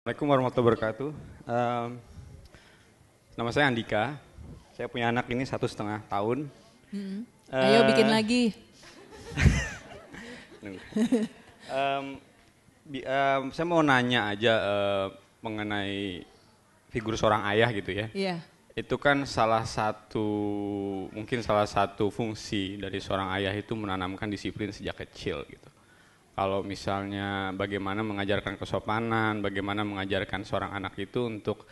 Assalamualaikum warahmatullahi wabarakatuh. Nama saya Andika. Saya punya anak ini 1,5 tahun. Ayo bikin lagi. Saya mau nanya aja mengenai figur seorang ayah gitu ya. Iya. Itu kan mungkin salah satu fungsi dari seorang ayah itu menanamkan disiplin sejak kecil gitu. Kalau misalnya bagaimana mengajarkan kesopanan, bagaimana mengajarkan seorang anak itu untuk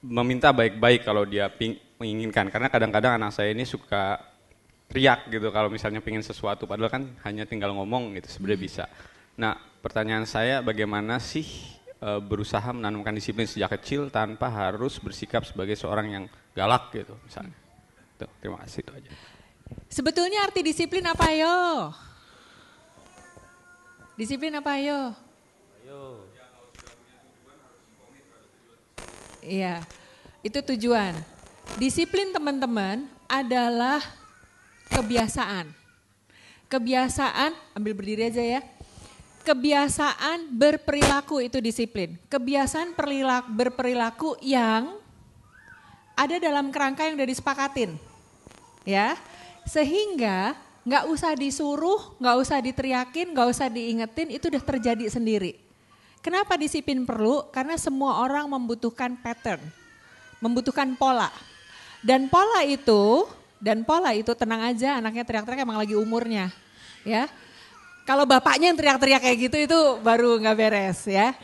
meminta baik-baik kalau dia menginginkan. Karena kadang-kadang anak saya ini suka teriak gitu kalau misalnya pengen sesuatu, padahal kan hanya tinggal ngomong gitu sebenarnya bisa. Nah, pertanyaan saya bagaimana sih berusaha menanamkan disiplin sejak kecil tanpa harus bersikap sebagai seorang yang galak gitu misalnya. Tuh, terima kasih itu aja. Sebetulnya arti disiplin apa yo? Disiplin apa ayo? Iya, itu tujuan. Disiplin teman-teman adalah kebiasaan. Kebiasaan, ambil berdiri aja ya. Kebiasaan berperilaku itu disiplin. Kebiasaan berperilaku yang ada dalam kerangka yang udah disepakatin. Ya, sehingga nggak usah disuruh, nggak usah diteriakin, nggak usah diingetin, itu udah terjadi sendiri. Kenapa disiplin perlu? Karena semua orang membutuhkan pattern, membutuhkan pola. Dan pola itu tenang aja, anaknya teriak-teriak emang lagi umurnya, ya. Kalau bapaknya yang teriak-teriak kayak gitu itu baru nggak beres, ya.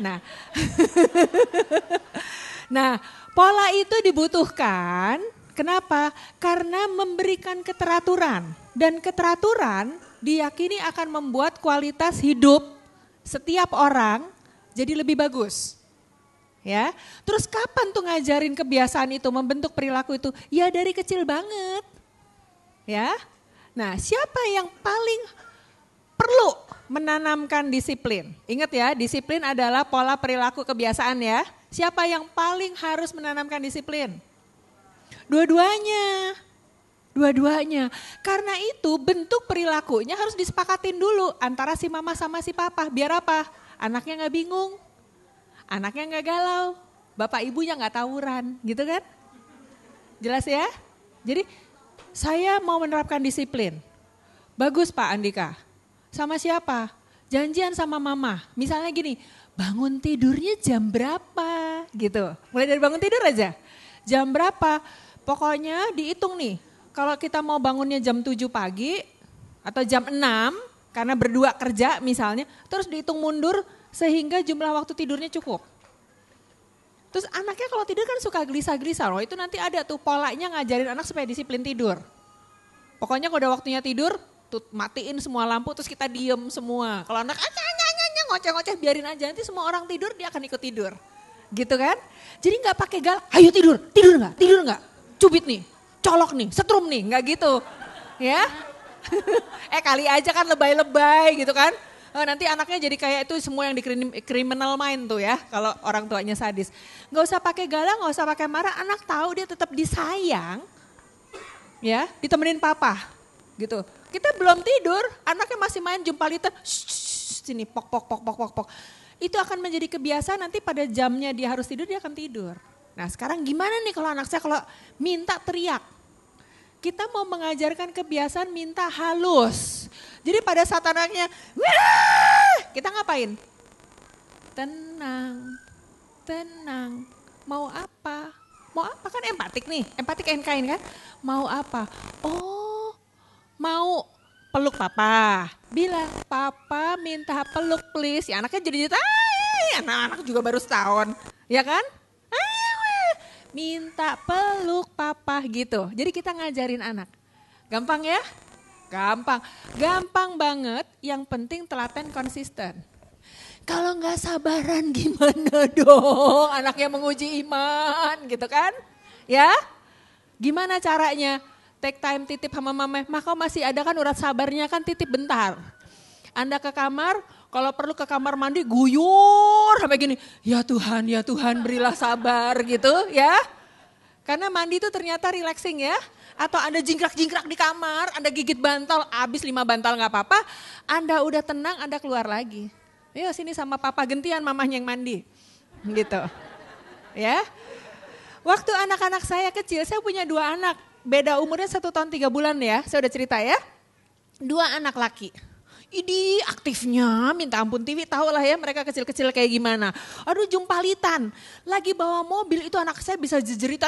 Nah, pola itu dibutuhkan. Kenapa? Karena memberikan keteraturan. Dan keteraturan diyakini akan membuat kualitas hidup setiap orang jadi lebih bagus. Ya. Terus kapan tuh ngajarin kebiasaan itu, membentuk perilaku itu? Ya dari kecil banget. Ya. Nah, siapa yang paling perlu menanamkan disiplin? Ingat ya, disiplin adalah pola perilaku kebiasaan ya. Siapa yang paling harus menanamkan disiplin? Dua-duanya. Karena itu bentuk perilakunya harus disepakatin dulu antara si mama sama si papa. Biar apa? Anaknya gak bingung, anaknya gak galau, bapak ibunya gak tawuran gitu kan. Jelas ya? Jadi saya mau menerapkan disiplin. Bagus Pak Andika. Sama siapa? Janjian sama mama. Misalnya gini, bangun tidurnya jam berapa gitu. Mulai dari bangun tidur aja. Jam berapa? Pokoknya dihitung nih, kalau kita mau bangunnya jam 7 pagi atau jam 6 karena berdua kerja misalnya, terus dihitung mundur sehingga jumlah waktu tidurnya cukup. Terus anaknya kalau tidur kan suka gelisah-gelisah loh, itu nanti ada tuh polanya ngajarin anak supaya disiplin tidur. Pokoknya kalau udah waktunya tidur, tuh matiin semua lampu terus kita diem semua. Kalau anak ngoceh-ngoceh biarin aja, nanti semua orang tidur dia akan ikut tidur. Gitu kan? Jadi gak pakai galak, ayo tidur gak? Cubit nih, colok nih, setrum nih, nggak gitu, ya? Kali aja kan lebay-lebay gitu kan? Nanti anaknya jadi kayak itu semua yang di criminal mind tuh ya, kalau orang tuanya sadis. Nggak usah pakai galak, nggak usah pakai marah, anak tahu dia tetap disayang, ya, ditemenin papa, gitu. Kita belum tidur, anaknya masih main jumpalitan, sini pok. Itu akan menjadi kebiasaan nanti pada jamnya dia harus tidur dia akan tidur. Nah sekarang gimana nih kalau anak saya kalau minta teriak. Kita mau mengajarkan kebiasaan minta halus. Jadi pada saat anaknya, wah, kita ngapain? Tenang. Mau apa? Kan empatik nih, empatik NKN kan? Mau apa? Oh, mau peluk papa. Bilang, papa minta peluk please. Ya anaknya jadi anak-anak juga baru setahun, ya kan? Minta peluk papa gitu. Jadi kita ngajarin anak. Gampang ya? Gampang banget, yang penting telaten konsisten. Kalau gak sabaran gimana dong anaknya menguji iman gitu kan? Ya? Gimana caranya? Take time titip sama mama, kau masih ada kan urat sabarnya kan titip bentar. Anda ke kamar, kalau perlu ke kamar mandi guyur sampai gini, ya Tuhan berilah sabar gitu ya. Karena mandi itu ternyata relaxing ya. Atau Anda jingkrak-jingkrak di kamar, Anda gigit bantal, habis 5 bantal gak apa-apa. Anda udah tenang, Anda keluar lagi. Yuk sini sama papa, gentian mamahnya yang mandi. gitu. Ya. Waktu anak-anak saya kecil, saya punya 2 anak. Beda umurnya 1 tahun 3 bulan ya, saya udah cerita ya. 2 anak laki. Ini aktifnya, minta ampun TV, tahu lah ya mereka kecil-kecil kayak gimana. Aduh jumpalitan, lagi bawa mobil itu anak saya bisa jejeritan,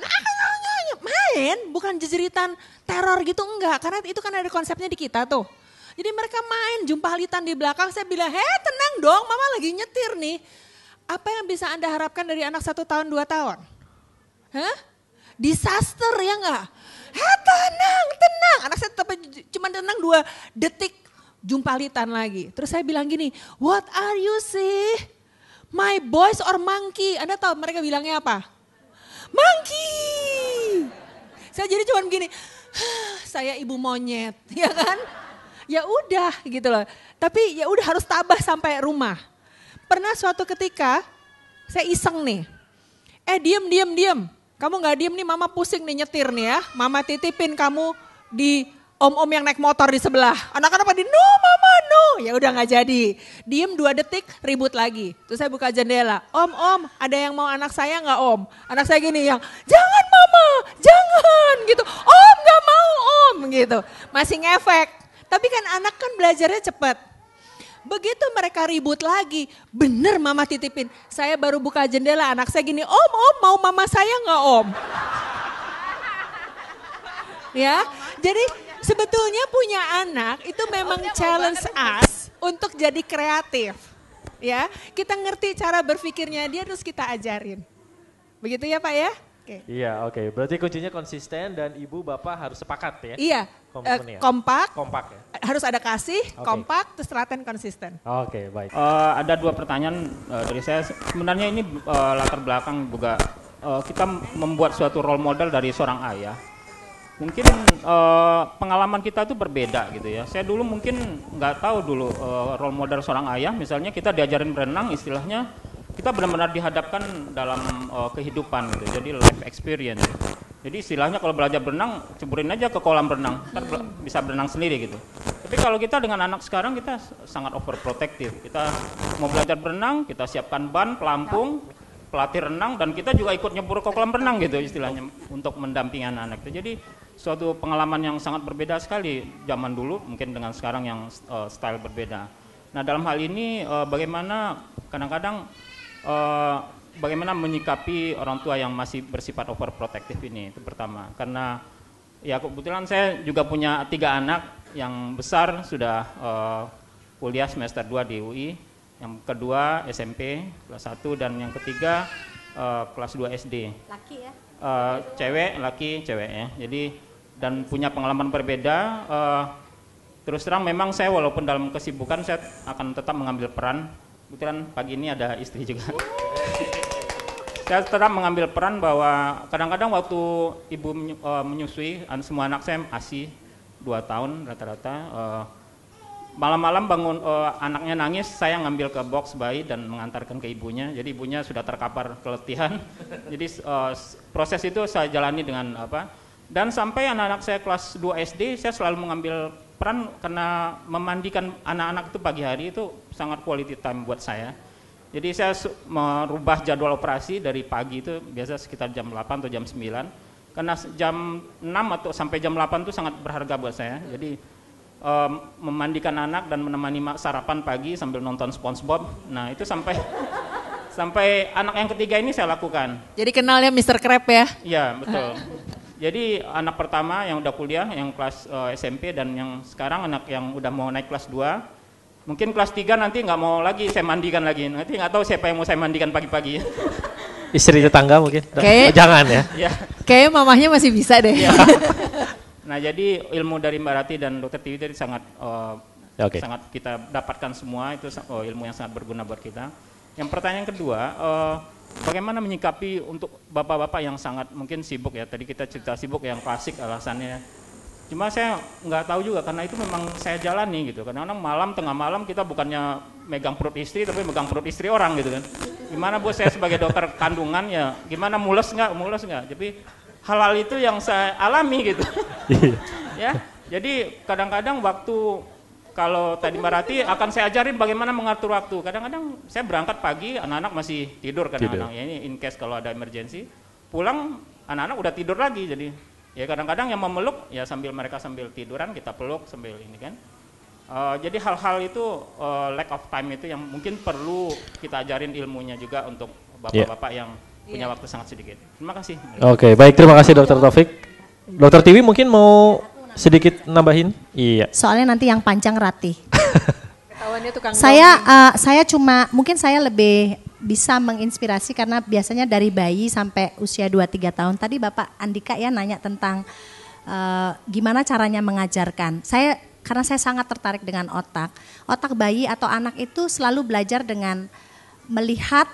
main, bukan jejeritan teror gitu enggak. Karena itu kan ada konsepnya di kita tuh. Jadi mereka main jumpalitan di belakang, saya bilang, tenang dong mama lagi nyetir nih. Apa yang bisa Anda harapkan dari anak 1 tahun 2 tahun? Hah? Disaster ya enggak? Tenang. Anak saya tetap cuma tenang 2 detik. Jumpalitan lagi. Terus saya bilang gini, what are you sih? My boys or monkey? Anda tahu mereka bilangnya apa? Monkey. Saya jadi cuma begini, saya ibu monyet, ya kan? Ya udah gitu loh. Tapi ya udah harus tabah sampai rumah. Pernah suatu ketika saya iseng nih. Diem. Kamu gak diem nih, mama pusing nih nyetir nih ya. Mama titipin kamu di om-om yang naik motor di sebelah. Anak-anak pada no mama no. Ya udah gak jadi. Diem 2 detik ribut lagi. Terus saya buka jendela. Om ada yang mau anak saya gak om? Anak saya gini yang jangan mama jangan gitu. Om gak mau om gitu. Masih ngefek. Tapi kan anak kan belajarnya cepet. Begitu mereka ribut lagi. Bener mama titipin. Saya baru buka jendela anak saya gini. Om mau mama saya gak om? Ya jadi sebetulnya punya anak itu memang challenge us untuk jadi kreatif. Ya, kita ngerti cara berpikirnya dia terus kita ajarin. Begitu ya Pak ya? Okay. Iya oke, berarti kuncinya konsisten dan ibu bapak harus sepakat ya? Iya, kompak ya? Harus ada kasih, kompak, terus telaten konsisten. Oke, baik. Ada 2 pertanyaan dari saya, sebenarnya ini latar belakang juga kita membuat suatu role model dari seorang ayah. Mungkin pengalaman kita itu berbeda gitu ya. Saya dulu mungkin nggak tahu dulu role model seorang ayah. Misalnya kita diajarin berenang, istilahnya kita benar-benar dihadapkan dalam kehidupan gitu. Jadi life experience. Jadi istilahnya kalau belajar berenang, ceburin aja ke kolam renang, ntar bisa berenang sendiri gitu. Tapi kalau kita dengan anak sekarang kita sangat overprotective. Kita mau belajar berenang, kita siapkan ban, pelampung, pelatih renang, dan kita juga ikut nyebur ke kolam renang gitu istilahnya untuk mendampingi anak-anak itu. Jadi suatu pengalaman yang sangat berbeda sekali zaman dulu mungkin dengan sekarang yang style berbeda. Nah dalam hal ini bagaimana kadang-kadang bagaimana menyikapi orang tua yang masih bersifat overprotective ini, itu pertama. Karena ya kebetulan saya juga punya 3 anak, yang besar sudah kuliah semester 2 di UI, yang kedua SMP kelas 1, dan yang ketiga kelas 2 SD. Laki ya? Laki, cewek ya. Jadi dan punya pengalaman berbeda. Terus terang memang saya walaupun dalam kesibukan saya akan tetap mengambil peran. Kebetulan pagi ini ada istri juga. Saya tetap mengambil peran bahwa kadang-kadang waktu ibu menyusui, semua anak saya ASI 2 tahun rata-rata. Malam-malam bangun anaknya nangis, saya ngambil ke box bayi dan mengantarkan ke ibunya. Jadi ibunya sudah terkapar keletihan. Jadi proses itu saya jalani dengan apa? Dan sampai anak-anak saya kelas 2 SD, saya selalu mengambil peran karena memandikan anak-anak itu pagi hari itu sangat quality time buat saya. Jadi saya merubah jadwal operasi dari pagi itu biasa sekitar jam 8 atau jam 9. Karena jam 6 atau sampai jam 8 itu sangat berharga buat saya. Jadi memandikan anak dan menemani sarapan pagi sambil nonton SpongeBob. Nah itu sampai anak yang ketiga ini saya lakukan. Jadi kenalnya Mr. Krab ya? Iya betul. Jadi anak pertama yang udah kuliah, yang kelas SMP, dan yang sekarang anak yang udah mau naik kelas 2. Mungkin kelas 3 nanti nggak mau lagi saya mandikan lagi. Nanti nggak tahu siapa yang mau saya mandikan pagi-pagi. Istri tetangga mungkin? Jangan ya. Kayaknya mamahnya masih bisa deh. Ya. Nah jadi ilmu dari Mbak Rati dan Dr. Tiwi tadi sangat sangat kita dapatkan semua, itu ilmu yang sangat berguna buat kita. Yang pertanyaan kedua, bagaimana menyikapi untuk bapak-bapak yang sangat mungkin sibuk ya, tadi kita cerita sibuk yang klasik alasannya. Cuma saya nggak tahu juga karena itu memang saya jalani gitu. Kadang-kadang tengah malam kita bukannya megang perut istri tapi megang perut istri orang gitu kan. Gimana buat saya sebagai dokter kandungan ya, gimana mules nggak. Jadi hal-hal itu yang saya alami gitu. Ya, jadi kadang-kadang waktu kalau tadi Mbak Rati akan saya ajarin bagaimana mengatur waktu. Kadang-kadang saya berangkat pagi, anak-anak masih tidur kadang-kadang. Ya, ini in case kalau ada emergency, pulang anak-anak udah tidur lagi. Jadi ya kadang-kadang yang memeluk ya mereka sambil tiduran kita peluk sambil ini kan. Jadi hal-hal itu lack of time itu yang mungkin perlu kita ajarin ilmunya juga untuk bapak-bapak yang punya waktu sangat sedikit. Terima kasih. Oke, baik, terima kasih Dokter Taufik. Dokter Tiwi mungkin mau sedikit nambahin? Iya. Soalnya nanti yang panjang Rati. Ketahuannya tukang Saya cuma mungkin saya lebih bisa menginspirasi karena biasanya dari bayi sampai usia 2-3 tahun. Tadi Bapak Andika ya nanya tentang gimana caranya mengajarkan. Karena saya sangat tertarik dengan otak. Otak bayi atau anak itu selalu belajar dengan melihat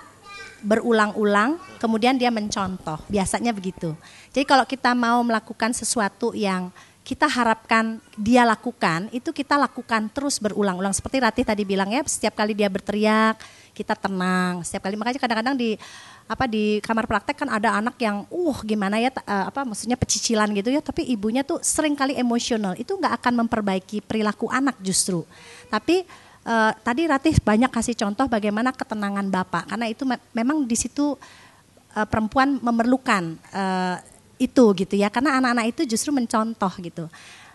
berulang-ulang, kemudian dia mencontoh. Biasanya begitu. Jadi kalau kita mau melakukan sesuatu yang kita harapkan dia lakukan, itu kita lakukan terus berulang-ulang. Seperti Ratih tadi bilang ya, setiap kali dia berteriak, kita tenang. Setiap kali, makanya kadang-kadang di kamar praktek kan ada anak yang gimana ya maksudnya pecicilan gitu ya, tapi ibunya tuh sering kali emosional. Itu nggak akan memperbaiki perilaku anak justru. Tapi tadi Ratih banyak kasih contoh bagaimana ketenangan Bapak, karena itu memang di situ perempuan memerlukan itu gitu ya, karena anak-anak itu justru mencontoh gitu.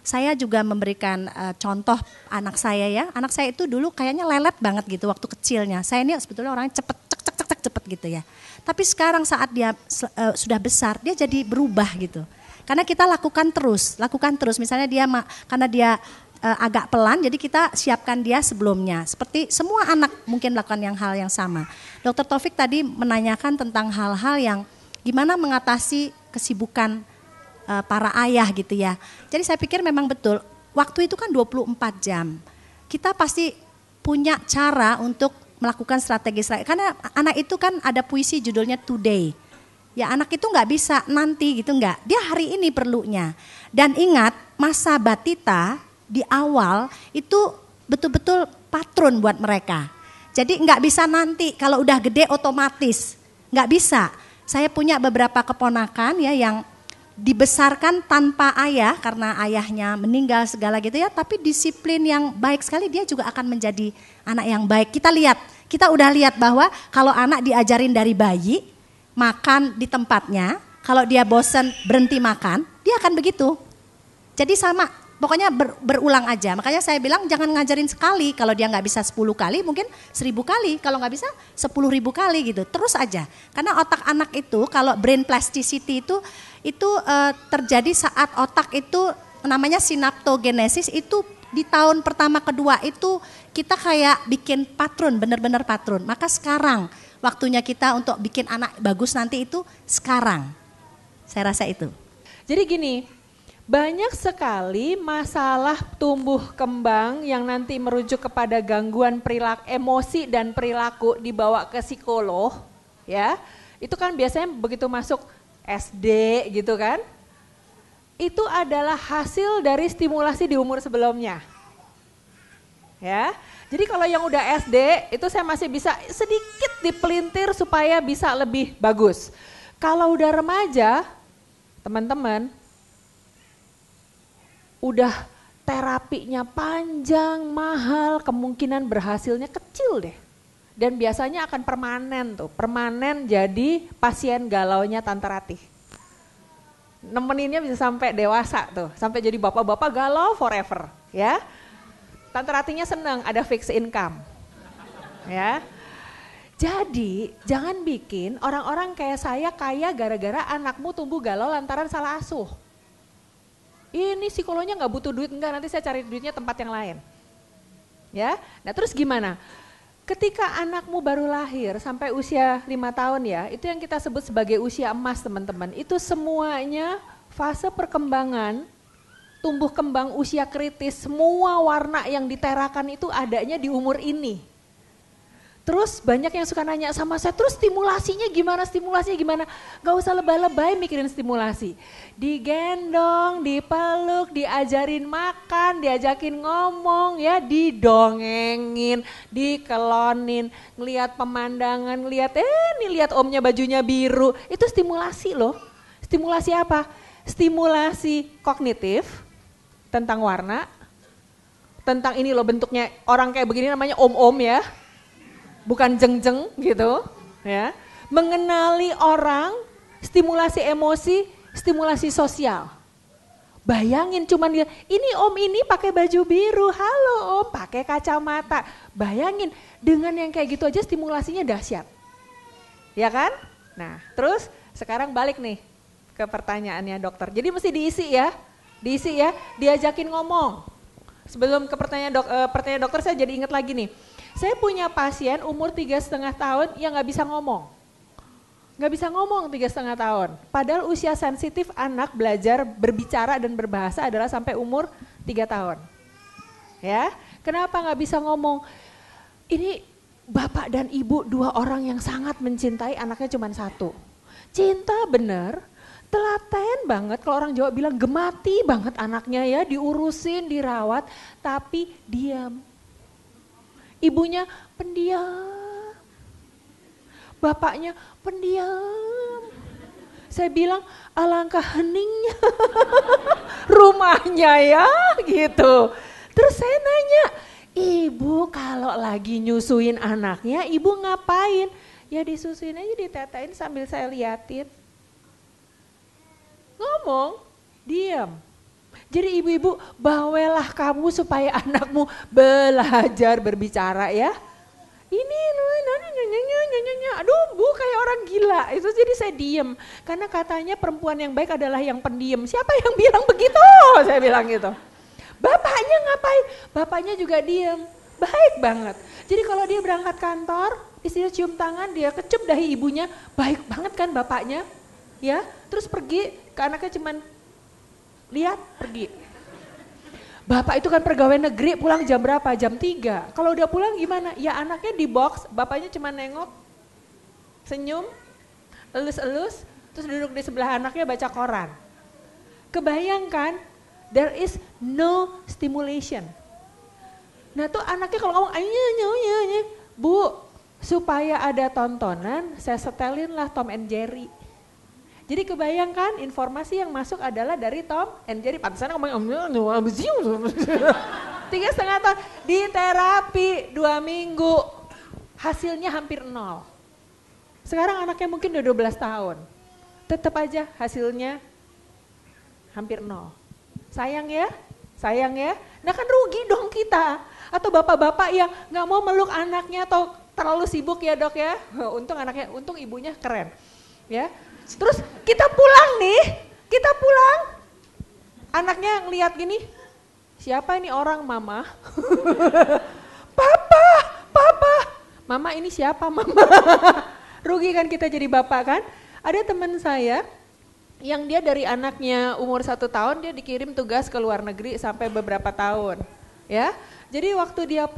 Saya juga memberikan contoh anak saya ya. Anak saya itu dulu kayaknya lelet banget gitu waktu kecilnya. Saya ini sebetulnya orangnya cepet gitu ya. Tapi sekarang saat dia sudah besar, dia jadi berubah gitu. Karena kita lakukan terus. Misalnya karena dia agak pelan, jadi kita siapkan dia sebelumnya. Seperti semua anak mungkin lakukan hal yang sama. Dokter Taufik tadi menanyakan tentang hal-hal yang gimana mengatasi kesibukan para ayah gitu ya. Jadi saya pikir memang betul, waktu itu kan 24 jam. Kita pasti punya cara untuk melakukan strategi. Karena anak itu kan ada puisi judulnya Today. Ya anak itu nggak bisa nanti gitu nggak. Dia hari ini perlunya. Dan ingat masa batita di awal itu betul-betul patron buat mereka. Jadi nggak bisa nanti kalau udah gede otomatis. Nggak bisa. Saya punya beberapa keponakan ya yang dibesarkan tanpa ayah karena ayahnya meninggal segala gitu ya, tapi disiplin yang baik sekali, dia juga akan menjadi anak yang baik. Kita udah lihat bahwa kalau anak diajarin dari bayi makan di tempatnya, kalau dia bosan berhenti makan, dia akan begitu. Jadi sama, pokoknya berulang aja. Makanya saya bilang jangan ngajarin sekali, kalau dia nggak bisa 10 kali mungkin 1000 kali, kalau nggak bisa 10.000 kali gitu, terus aja. Karena otak anak itu kalau brain plasticity itu terjadi saat otak itu namanya synaptogenesis, itu di tahun pertama kedua itu kita kayak bikin patron, benar-benar patron. Maka sekarang waktunya kita untuk bikin anak bagus nanti itu sekarang. Saya rasa itu. Jadi gini, banyak sekali masalah tumbuh kembang yang nanti merujuk kepada gangguan perilaku, emosi dan perilaku dibawa ke psikolog, ya. Itu kan biasanya begitu masuk SD gitu kan. Itu adalah hasil dari stimulasi di umur sebelumnya. Ya. Jadi kalau yang udah SD itu saya masih bisa sedikit dipelintir supaya bisa lebih bagus. Kalau udah remaja, teman-teman, udah terapinya panjang, mahal, kemungkinan berhasilnya kecil deh. Dan biasanya akan permanen jadi pasien galaunya Tante Ratih. Nemeninnya bisa sampai dewasa tuh, sampai jadi bapak-bapak galau forever, ya. Tante Ratihnya senang ada fixed income, ya. Jadi jangan bikin orang-orang kayak saya kaya gara-gara anakmu tumbuh galau lantaran salah asuh. Ini psikolognya nggak butuh duit, enggak, nanti saya cari duitnya tempat yang lain. Ya, nah terus gimana? Ketika anakmu baru lahir sampai usia 5 tahun ya, itu yang kita sebut sebagai usia emas teman-teman. Itu semuanya fase perkembangan, tumbuh kembang usia kritis, semua warna yang diterakan itu adanya di umur ini. Terus banyak yang suka nanya sama saya, terus stimulasinya gimana? Gak usah lebay-lebay mikirin stimulasi. Digendong, dipeluk, diajarin makan, diajakin ngomong, ya didongengin, dikelonin, ngelihat pemandangan, lihat omnya bajunya biru. Itu stimulasi loh. Stimulasi apa? Stimulasi kognitif tentang warna, tentang ini loh bentuknya orang kayak begini namanya om-om ya. Bukan jeng-jeng gitu ya. Mengenali orang, stimulasi emosi, stimulasi sosial. Bayangin cuman dia, ini om ini pakai baju biru, halo om pakai kacamata. Bayangin dengan yang kayak gitu aja stimulasinya dahsyat. Ya kan? Nah terus sekarang balik nih ke pertanyaannya dokter. Jadi mesti diisi ya, diajakin ngomong. Sebelum ke pertanyaan dokter saya jadi ingat lagi nih. Saya punya pasien umur 3,5 tahun yang gak bisa ngomong. Nggak bisa ngomong 3,5 tahun. Padahal usia sensitif anak belajar berbicara dan berbahasa adalah sampai umur 3 tahun. Ya, kenapa nggak bisa ngomong? Ini bapak dan ibu 2 orang yang sangat mencintai anaknya cuma 1. Cinta bener, telaten banget kalau orang Jawa bilang gemati banget anaknya ya, diurusin, dirawat, tapi diam. Ibunya pendiam. Bapaknya pendiam. Saya bilang alangkah heningnya rumahnya ya gitu. Terus saya nanya, ibu kalau lagi nyusuin anaknya ibu ngapain? Ya disusuin aja, ditetain sambil saya liatin. Ngomong, diam. Jadi ibu-ibu bawelah kamu supaya anakmu belajar berbicara ya. Ini aduh bu kayak orang gila, itu jadi saya diem. Karena katanya perempuan yang baik adalah yang pendiam. Siapa yang bilang begitu? Saya bilang gitu. Bapaknya ngapain? Bapaknya juga diem, baik banget. Jadi kalau dia berangkat kantor, istrinya cium tangan, dia kecup dahi ibunya, baik banget kan bapaknya. Ya, terus pergi ke anaknya cuman lihat, pergi. Bapak itu kan pegawai negeri, pulang jam berapa? Jam 3. Kalau udah pulang gimana? Ya anaknya di box, bapaknya cuma nengok, senyum, elus-elus, terus duduk di sebelah anaknya baca koran. Kebayangkan, there is no stimulation. Nah tuh anaknya kalau ngomong, bu, supaya ada tontonan, saya setelin lah Tom and Jerry. Jadi kebayangkan informasi yang masuk adalah dari Tom and Jerry. Pantesan ngomong 3,5 tahun. Di terapi 2 minggu. Hasilnya hampir 0. Sekarang anaknya mungkin udah 12 tahun. Tetap aja hasilnya hampir 0. Sayang ya? Nah kan rugi dong kita. Atau bapak-bapak yang gak mau meluk anaknya atau terlalu sibuk ya dok ya. Untung ibunya keren. Ya. Terus kita pulang. Anaknya ngeliat gini, siapa ini orang mama? Papa. Mama ini siapa mama? Rugi kan kita jadi bapak kan? Ada teman saya yang dia dari anaknya umur 1 tahun dia dikirim tugas ke luar negeri sampai beberapa tahun. Ya, jadi waktu dia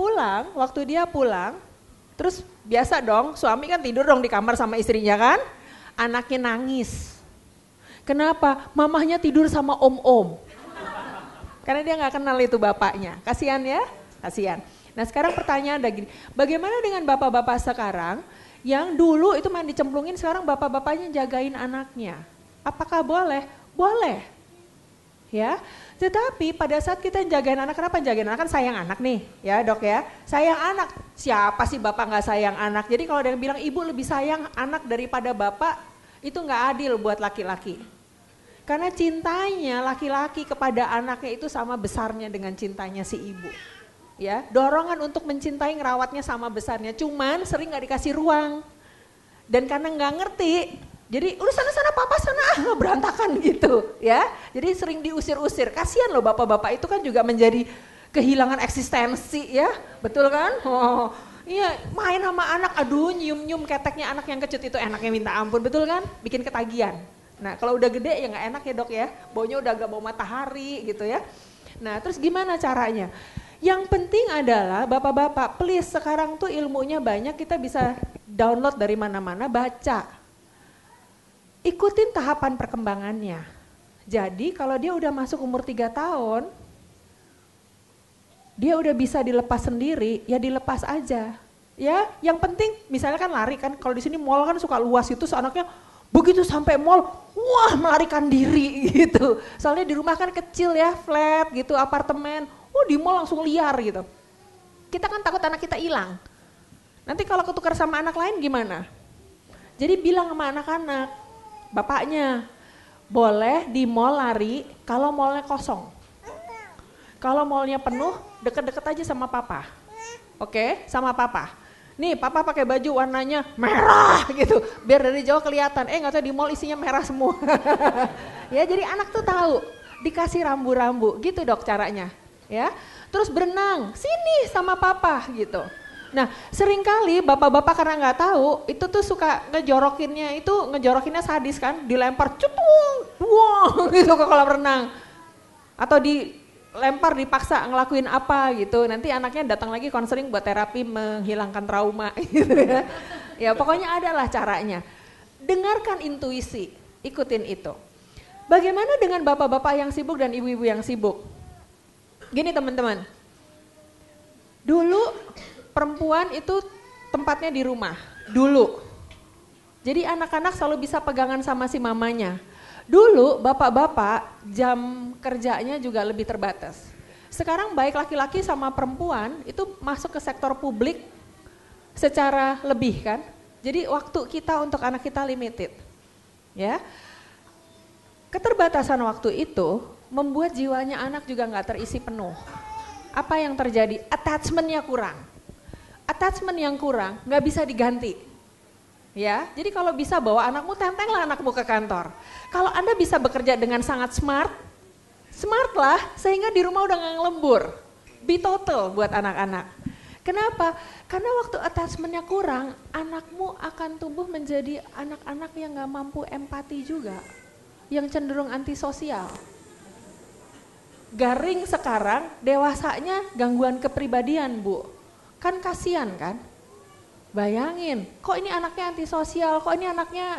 pulang, terus biasa dong suami kan tidur dong di kamar sama istrinya kan? Anaknya nangis. Kenapa? Mamahnya tidur sama om-om. Karena dia gak kenal itu bapaknya. Kasihan ya? Kasihan. Nah sekarang pertanyaan ada gini, bagaimana dengan bapak-bapak sekarang yang dulu itu main dicemplungin, sekarang bapak-bapaknya jagain anaknya. Apakah boleh? Boleh. Ya, tetapi pada saat kita jagain anak, kenapa jagain anak? Kan sayang anak nih, ya dok ya. Sayang anak, siapa sih bapak gak sayang anak? Jadi kalau ada yang bilang ibu lebih sayang anak daripada bapak, itu gak adil buat laki-laki. Karena cintanya laki-laki kepada anaknya itu sama besarnya dengan cintanya si ibu. Ya, dorongan untuk mencintai ngerawatnya sama besarnya, cuman sering gak dikasih ruang. Dan karena gak ngerti, jadi udah sana papa sana berantakan gitu ya. Jadi sering diusir-usir. Kasihan loh bapak-bapak itu kan juga menjadi kehilangan eksistensi ya. Betul kan? Oh, iya main sama anak, aduh nyium-nyium keteknya anak yang kecut itu enaknya minta ampun, betul kan? Bikin ketagihan. Nah kalau udah gede ya gak enak ya dok ya. Baunya udah gak bau matahari gitu ya. Nah terus gimana caranya? Yang penting adalah bapak-bapak please sekarang tuh ilmunya banyak, kita bisa download dari mana-mana, baca. Ikutin tahapan perkembangannya. Jadi kalau dia udah masuk umur 3 tahun, dia udah bisa dilepas sendiri, ya dilepas aja. Ya, yang penting misalnya kan lari kan, kalau di sini mall kan suka luas itu, anaknya begitu sampai mall, wah melarikan diri gitu. Soalnya di rumah kan kecil ya, flat gitu, apartemen, di mall langsung liar gitu. Kita kan takut anak kita hilang. Nanti kalau ketukar sama anak lain gimana? Jadi bilang sama anak-anak, bapaknya, boleh di mall lari kalau mallnya kosong. Kalau mallnya penuh, deket-deket aja sama papa. Oke, sama papa. Nih papa pakai baju warnanya merah gitu, biar dari jauh kelihatan. Nggak tahu di mall isinya merah semua. Ya, jadi anak tuh tahu, dikasih rambu-rambu, gitu dok caranya. Ya, terus berenang, sini sama papa gitu. Nah, seringkali bapak-bapak karena nggak tahu, itu tuh suka ngejorokinnya sadis kan, dilempar cutung, buang gitu ke kolam renang. Atau dilempar dipaksa ngelakuin apa gitu, nanti anaknya datang lagi konseling buat terapi menghilangkan trauma gitu ya. Ya pokoknya adalah caranya. Dengarkan intuisi, ikutin itu. Bagaimana dengan bapak-bapak yang sibuk dan ibu-ibu yang sibuk? Gini teman-teman, dulu perempuan itu tempatnya di rumah, dulu. Jadi anak-anak selalu bisa pegangan sama si mamanya. Dulu bapak-bapak jam kerjanya juga lebih terbatas. Sekarang baik laki-laki sama perempuan itu masuk ke sektor publik secara lebih kan. Jadi waktu kita untuk anak kita limited. Ya. Keterbatasan waktu itu membuat jiwanya anak juga nggak terisi penuh. Apa yang terjadi? Attachment-nya kurang. Attachment yang kurang nggak bisa diganti. Ya, jadi kalau bisa bawa anakmu, tentenglah anakmu ke kantor. Kalau Anda bisa bekerja dengan sangat smart lah sehingga di rumah udah nggak ngelembur. Be total buat anak-anak. Kenapa? Karena waktu attachment-nya kurang, anakmu akan tumbuh menjadi anak-anak yang nggak mampu empati juga, yang cenderung antisosial. Garing sekarang, dewasanya gangguan kepribadian Bu. Kan kasihan kan? Bayangin, kok ini anaknya antisosial, kok ini anaknya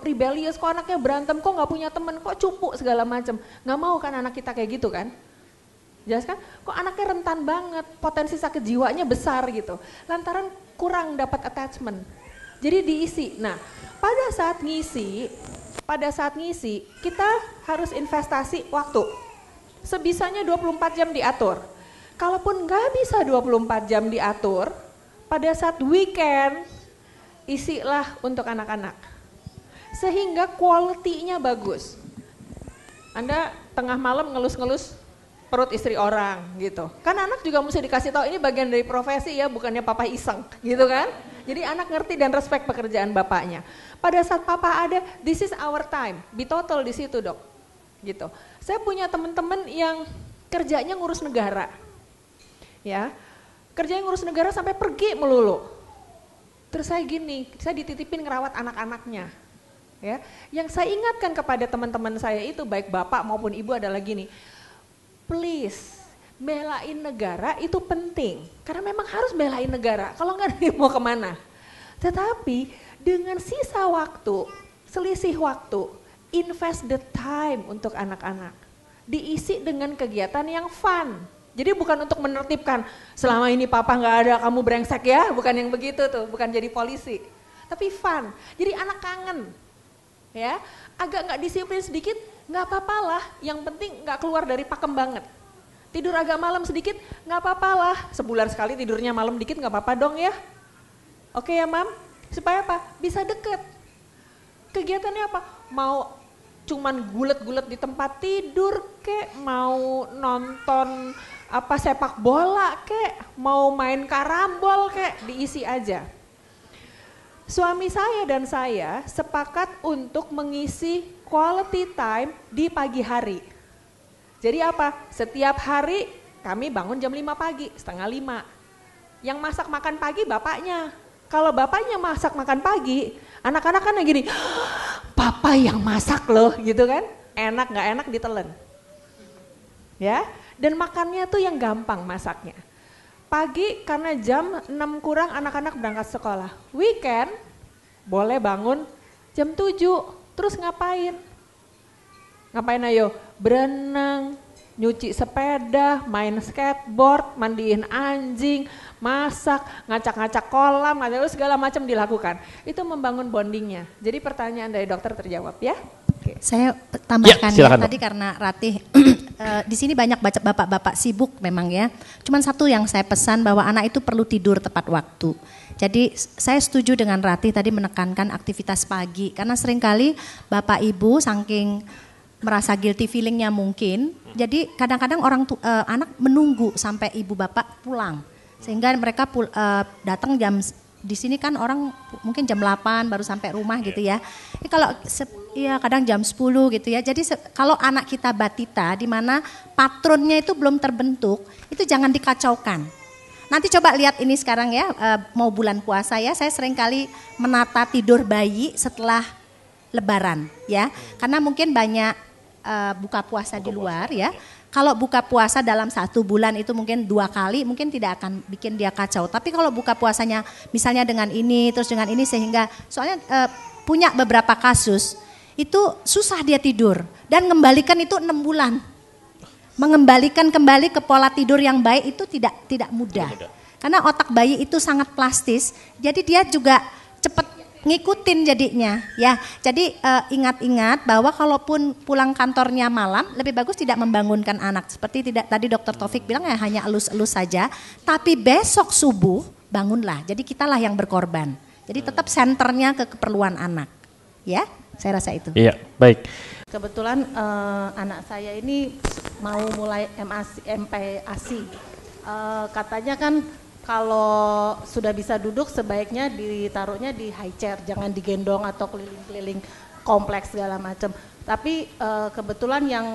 rebellious, kok anaknya berantem, kok nggak punya teman, kok cupu segala macam. Nggak mau kan anak kita kayak gitu kan? Jelas kan? Kok anaknya rentan banget, potensi sakit jiwanya besar gitu. Lantaran kurang dapat attachment. Jadi diisi. Nah, pada saat ngisi kita harus investasi waktu. Sebisanya 24 jam diatur. Kalaupun nggak bisa 24 jam diatur, pada saat weekend, isilah untuk anak-anak. Sehingga quality-nya bagus. Anda tengah malam ngelus-ngelus perut istri orang gitu. Kan anak juga mesti dikasih tahu ini bagian dari profesi ya, bukannya papa iseng gitu kan. Jadi anak ngerti dan respect pekerjaan bapaknya. Pada saat papa ada, this is our time. Be total di situ dok. Gitu. Saya punya teman-teman yang kerjanya ngurus negara. Ya. Kerjanya ngurus negara sampai pergi melulu. Terus saya dititipin ngerawat anak-anaknya. Ya, yang saya ingatkan kepada teman-teman saya itu baik bapak maupun ibu adalah gini, please belain negara itu penting. Karena memang harus belain negara, kalau enggak mau kemana. Tetapi dengan sisa waktu, selisih waktu, invest the time untuk anak-anak. Diisi dengan kegiatan yang fun. Jadi bukan untuk menertibkan, selama ini papa nggak ada kamu brengsek ya, bukan yang begitu tuh, bukan jadi polisi. Tapi fun, jadi anak kangen. Ya, agak nggak disiplin sedikit, nggak apa-apa lah, yang penting nggak keluar dari pakem banget. Tidur agak malam sedikit, nggak apa-apa lah, sebulan sekali tidurnya malam dikit nggak apa-apa dong ya. Oke ya mam, supaya apa? Bisa deket. Kegiatannya apa? Mau cuman gulet-gulet di tempat tidur kek, mau nonton sepak bola kek, mau main karambol kek, diisi aja. Suami saya dan saya sepakat untuk mengisi quality time di pagi hari. Jadi apa? Setiap hari kami bangun jam 5 pagi, setengah 5. Yang masak makan pagi bapaknya. Kalau bapaknya masak makan pagi, anak-anak kan gini, papa yang masak loh gitu kan. Enak gak enak ditelen. Ya, dan makannya tuh yang gampang masaknya. Pagi karena jam 6 kurang anak-anak berangkat sekolah. Weekend boleh bangun jam 7, terus ngapain? Ngapain ayo? Berenang, nyuci sepeda, main skateboard, mandiin anjing, masak, ngacak-ngacak kolam, segala macam dilakukan. Itu membangun bondingnya. Jadi pertanyaan dari dokter terjawab ya. Saya tambahkan ya, tadi karena Ratih di sini banyak baca bapak-bapak sibuk memang ya. Cuman satu yang saya pesan bahwa anak itu perlu tidur tepat waktu. Jadi saya setuju dengan Ratih tadi menekankan aktivitas pagi karena seringkali bapak ibu saking merasa guilty feelingnya mungkin. Jadi kadang-kadang anak menunggu sampai ibu bapak pulang sehingga mereka datang jam di sini kan orang mungkin jam 8 baru sampai rumah gitu ya. Ini kalau kadang jam 10 gitu ya. Jadi kalau anak kita batita di mana patronnya itu belum terbentuk, itu jangan dikacaukan. Nanti coba lihat ini sekarang ya, mau bulan puasa ya, saya sering kali menata tidur bayi setelah lebaran ya. Karena mungkin banyak buka puasa di luar ya. Kalau buka puasa dalam 1 bulan itu mungkin 2 kali mungkin tidak akan bikin dia kacau. Tapi kalau buka puasanya misalnya dengan ini terus dengan ini sehingga soalnya punya beberapa kasus itu susah dia tidur dan mengembalikan itu 6 bulan. Mengembalikan kembali ke pola tidur yang baik itu tidak mudah. Karena otak bayi itu sangat plastis. Jadi dia juga cepat ngikutin jadinya ya. Jadi ingat-ingat bahwa kalaupun pulang kantornya malam lebih bagus tidak membangunkan anak. Seperti tadi Dr. Taufik bilang ya hanya elus-elus saja. Tapi besok subuh bangunlah. Jadi kitalah yang berkorban. Jadi tetap senternya ke keperluan anak. Ya, saya rasa itu. Iya, baik. Kebetulan anak saya ini mau mulai MPASI. Katanya kan kalau sudah bisa duduk sebaiknya ditaruhnya di high chair, jangan digendong atau keliling-keliling kompleks segala macam. Tapi kebetulan yang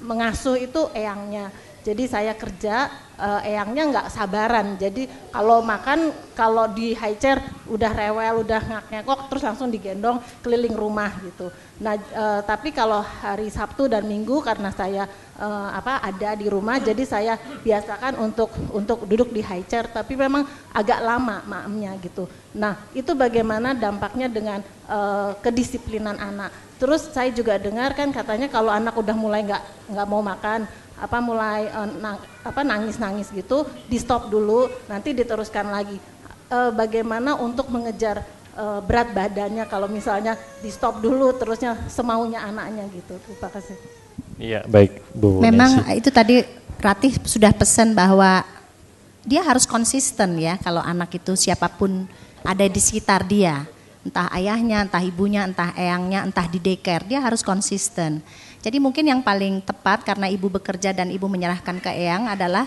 mengasuh itu eyangnya. Jadi saya kerja, eyangnya nggak sabaran. Jadi kalau makan, kalau di high chair udah rewel, udah ngak-ngekok, terus langsung digendong keliling rumah gitu. Nah, tapi kalau hari Sabtu dan Minggu karena saya ada di rumah, jadi saya biasakan untuk duduk di high chair. Tapi memang agak lama maemnya gitu. Nah, itu bagaimana dampaknya dengan kedisiplinan anak. Terus saya juga dengar kan katanya kalau anak udah mulai nggak mau makan, mulai nangis-nangis gitu, di stop dulu, nanti diteruskan lagi. Bagaimana untuk mengejar berat badannya kalau misalnya di stop dulu, terusnya semaunya anaknya gitu. Terima kasih. Iya, baik Bu Memang Nancy. itu tadi Ratih sudah pesan bahwa dia harus konsisten ya kalau anak itu siapapun ada di sekitar dia. Entah ayahnya, entah ibunya, entah eyangnya, entah di daycare, dia harus konsisten. Jadi mungkin yang paling tepat karena ibu bekerja dan ibu menyerahkan ke eyang adalah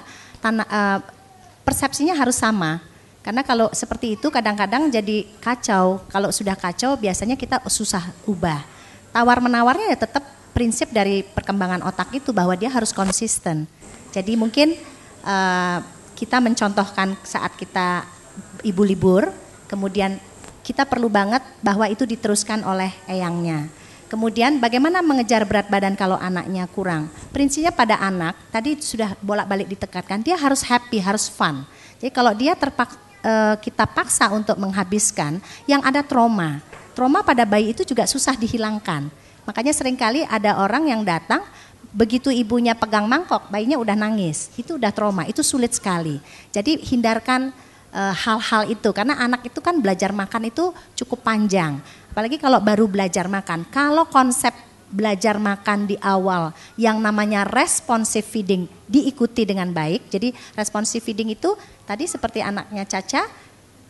persepsinya harus sama. Karena kalau seperti itu kadang-kadang jadi kacau. Kalau sudah kacau biasanya kita susah ubah. Tawar-menawarnya ya tetap prinsip dari perkembangan otak itu bahwa dia harus konsisten. Jadi mungkin kita mencontohkan saat kita ibu libur, kemudian kita perlu banget bahwa itu diteruskan oleh eyangnya. Kemudian bagaimana mengejar berat badan kalau anaknya kurang? Prinsipnya pada anak, tadi sudah bolak-balik ditekankan, dia harus happy, harus fun. Jadi kalau dia kita paksa untuk menghabiskan, yang ada trauma. Trauma pada bayi itu juga susah dihilangkan. Makanya seringkali ada orang yang datang, begitu ibunya pegang mangkok, bayinya udah nangis. Itu udah trauma, itu sulit sekali. Jadi hindarkan hal-hal itu karena anak itu kan belajar makan itu cukup panjang, apalagi kalau baru belajar makan. Kalau konsep belajar makan di awal yang namanya responsive feeding diikuti dengan baik, jadi responsive feeding itu tadi seperti anaknya Caca,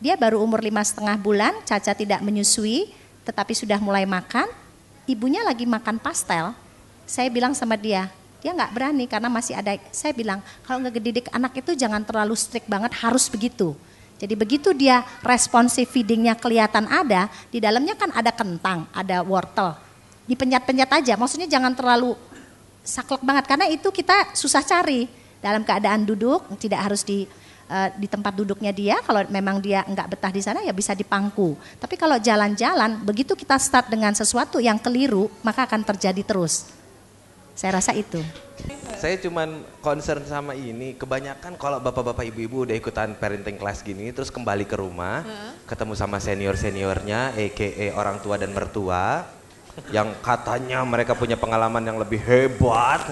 dia baru umur 5,5 bulan, Caca tidak menyusui tetapi sudah mulai makan, ibunya lagi makan pastel, saya bilang sama dia nggak berani karena masih ada, saya bilang kalau ngedidik anak itu jangan terlalu strict banget, harus begitu. Jadi begitu dia responsive feedingnya kelihatan ada, di dalamnya kan ada kentang, ada wortel. Dipenyat-penyat aja, maksudnya jangan terlalu saklek banget karena itu kita susah cari. Dalam keadaan duduk, tidak harus di tempat duduknya dia, kalau memang dia nggak betah di sana ya bisa dipangku. Tapi kalau jalan-jalan, begitu kita start dengan sesuatu yang keliru, maka akan terjadi terus. Saya rasa itu. Saya cuman concern sama ini, kebanyakan kalau bapak-bapak ibu-ibu udah ikutan parenting class gini, terus kembali ke rumah, ketemu sama senior-seniornya, a.k.a. orang tua dan mertua, yang katanya mereka punya pengalaman yang lebih hebat.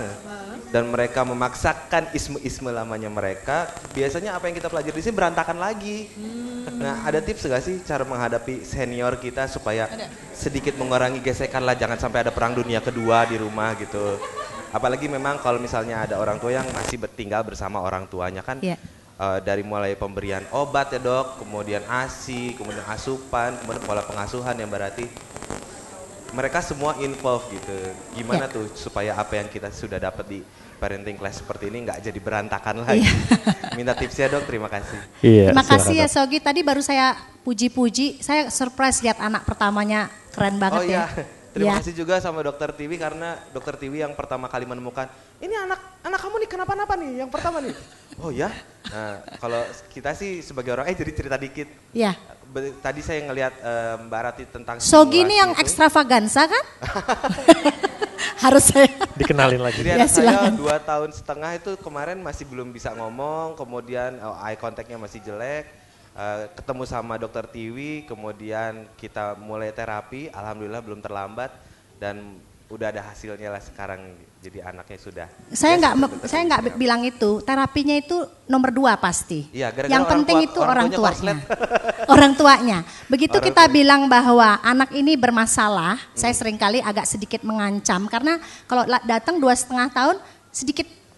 dan mereka memaksakan isme-isme lamanya mereka, biasanya apa yang kita pelajari di sini berantakan lagi. Nah, ada tips gak sih cara menghadapi senior kita supaya sedikit mengurangi gesekan lah, jangan sampai ada perang dunia kedua di rumah gitu. Apalagi memang kalau misalnya ada orang tua yang masih tinggal bersama orang tuanya kan, dari mulai pemberian obat ya dok, kemudian ASI, kemudian asupan, kemudian pola pengasuhan yang berarti mereka semua involve gitu. Gimana tuh supaya apa yang kita sudah dapat di parenting class seperti ini nggak jadi berantakan lagi. Minta tipsnya dok, terima kasih. Terima kasih ya Sogi, tadi baru saya puji-puji, saya surprise lihat anak pertamanya keren banget ya. Terima kasih juga sama Dokter Tiwi karena Dokter Tiwi yang pertama kali menemukan ini anak kamu nih kenapa-napa nih yang pertama nih. Oh ya, nah kalau kita sih sebagai orang jadi cerita dikit. Iya. Tadi saya ngelihat Mbak Rati tentang Sogi ini yang ekstravaganza kan? Harus saya dikenalin lagi. Jadi anak saya 2 tahun setengah itu kemarin masih belum bisa ngomong, kemudian eye contactnya masih jelek. Ketemu sama Dokter Tiwi, kemudian kita mulai terapi, alhamdulillah belum terlambat dan udah ada hasilnya lah sekarang, jadi anaknya sudah. Saya nggak bilang itu, terapinya itu nomor 2 pasti. Iya, yang penting itu orang tuanya. Orang tuanya. Begitu kita bilang bahwa anak ini bermasalah, saya seringkali agak sedikit mengancam karena kalau datang 2,5 tahun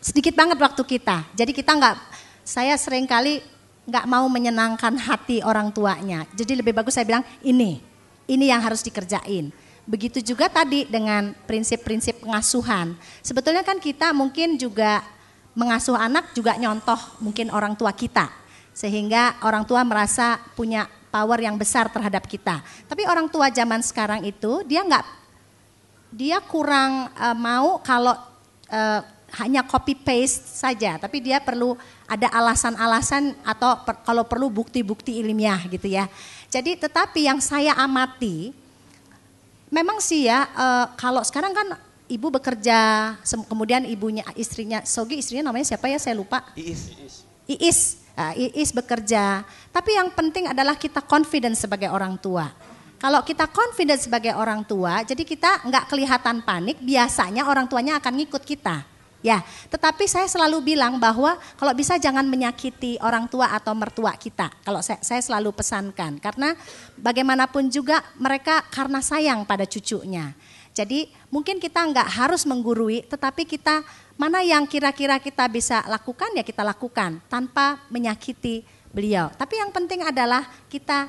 sedikit banget waktu kita. Jadi saya seringkali nggak mau menyenangkan hati orang tuanya. Jadi lebih bagus saya bilang ini yang harus dikerjain. Begitu juga tadi dengan prinsip-prinsip pengasuhan. Sebetulnya kan kita mungkin juga mengasuh anak juga nyontoh mungkin orang tua kita. Sehingga orang tua merasa punya power yang besar terhadap kita. Tapi orang tua zaman sekarang itu dia kurang mau kalau hanya copy paste saja, tapi dia perlu ada alasan-alasan atau kalau perlu bukti-bukti ilmiah gitu ya. Jadi tetapi yang saya amati, memang sih ya kalau sekarang kan ibu bekerja, kemudian istrinya Sogi, istrinya namanya siapa ya saya lupa. Iis bekerja, tapi yang penting adalah kita confident sebagai orang tua. Kalau kita confident sebagai orang tua, jadi kita nggak kelihatan panik, biasanya orang tuanya akan ngikut kita. Ya, tetapi saya selalu bilang bahwa kalau bisa jangan menyakiti orang tua atau mertua kita. Kalau saya selalu pesankan, karena bagaimanapun juga mereka karena sayang pada cucunya. Jadi mungkin kita nggak harus menggurui, tetapi kita mana yang kira-kira kita bisa lakukan ya kita lakukan tanpa menyakiti beliau. Tapi yang penting adalah kita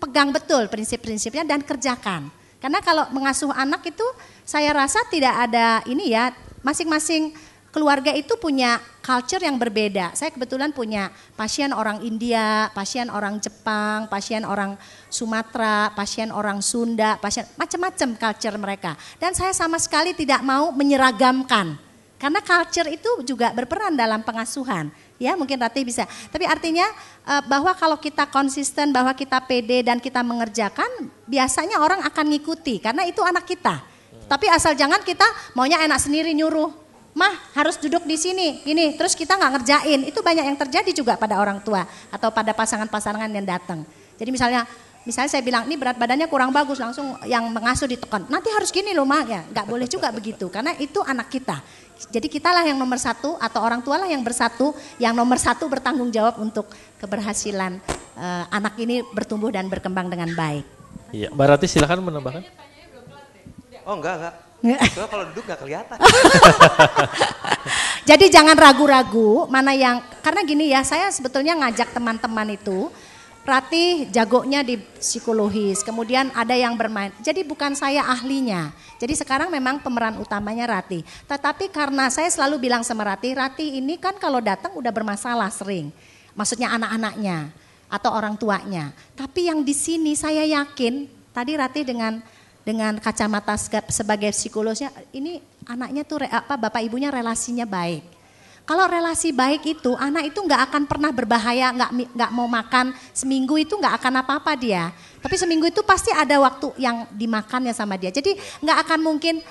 pegang betul prinsip-prinsipnya dan kerjakan. Karena kalau mengasuh anak itu saya rasa tidak ada ini ya, masing-masing keluarga itu punya culture yang berbeda. Saya kebetulan punya pasien orang India, pasien orang Jepang, pasien orang Sumatera, pasien orang Sunda, pasien macam-macam culture mereka. Dan saya sama sekali tidak mau menyeragamkan. Karena culture itu juga berperan dalam pengasuhan. Ya mungkin Rati bisa. Tapi artinya bahwa kalau kita konsisten, bahwa kita pede dan kita mengerjakan, biasanya orang akan ngikuti karena itu anak kita. Tapi asal jangan kita maunya enak sendiri nyuruh, mah harus duduk di sini, gini, terus kita nggak ngerjain. Itu banyak yang terjadi juga pada orang tua atau pada pasangan-pasangan yang datang. Jadi misalnya saya bilang ini berat badannya kurang bagus, langsung yang mengasuh ditekan. Nanti harus gini loh mah, ya nggak boleh juga begitu karena itu anak kita. Jadi kitalah yang nomor 1 atau orang tualah yang bersatu, yang nomor 1 bertanggung jawab untuk keberhasilan anak ini bertumbuh dan berkembang dengan baik. Iya, Mbak Rati silakan menambahkan. Oh enggak. Soalnya kalau duduk nggak kelihatan. Jadi jangan ragu-ragu mana yang, karena gini ya, saya sebetulnya ngajak teman-teman itu, Rati jagonya di psikologis, kemudian ada yang bermain. Jadi bukan saya ahlinya. Jadi sekarang memang pemeran utamanya Rati. Tetapi karena saya selalu bilang sama Rati ini kan kalau datang udah bermasalah sering. Maksudnya anak-anaknya atau orang tuanya. Tapi yang di sini saya yakin, tadi Rati dengan kacamata sebagai psikolognya, ini anaknya tuh bapak ibunya relasinya baik. Kalau relasi baik itu, anak itu nggak akan pernah berbahaya, nggak mau makan seminggu itu nggak akan apa-apa dia. Tapi seminggu itu pasti ada waktu yang dimakannya sama dia. Jadi nggak akan mungkin,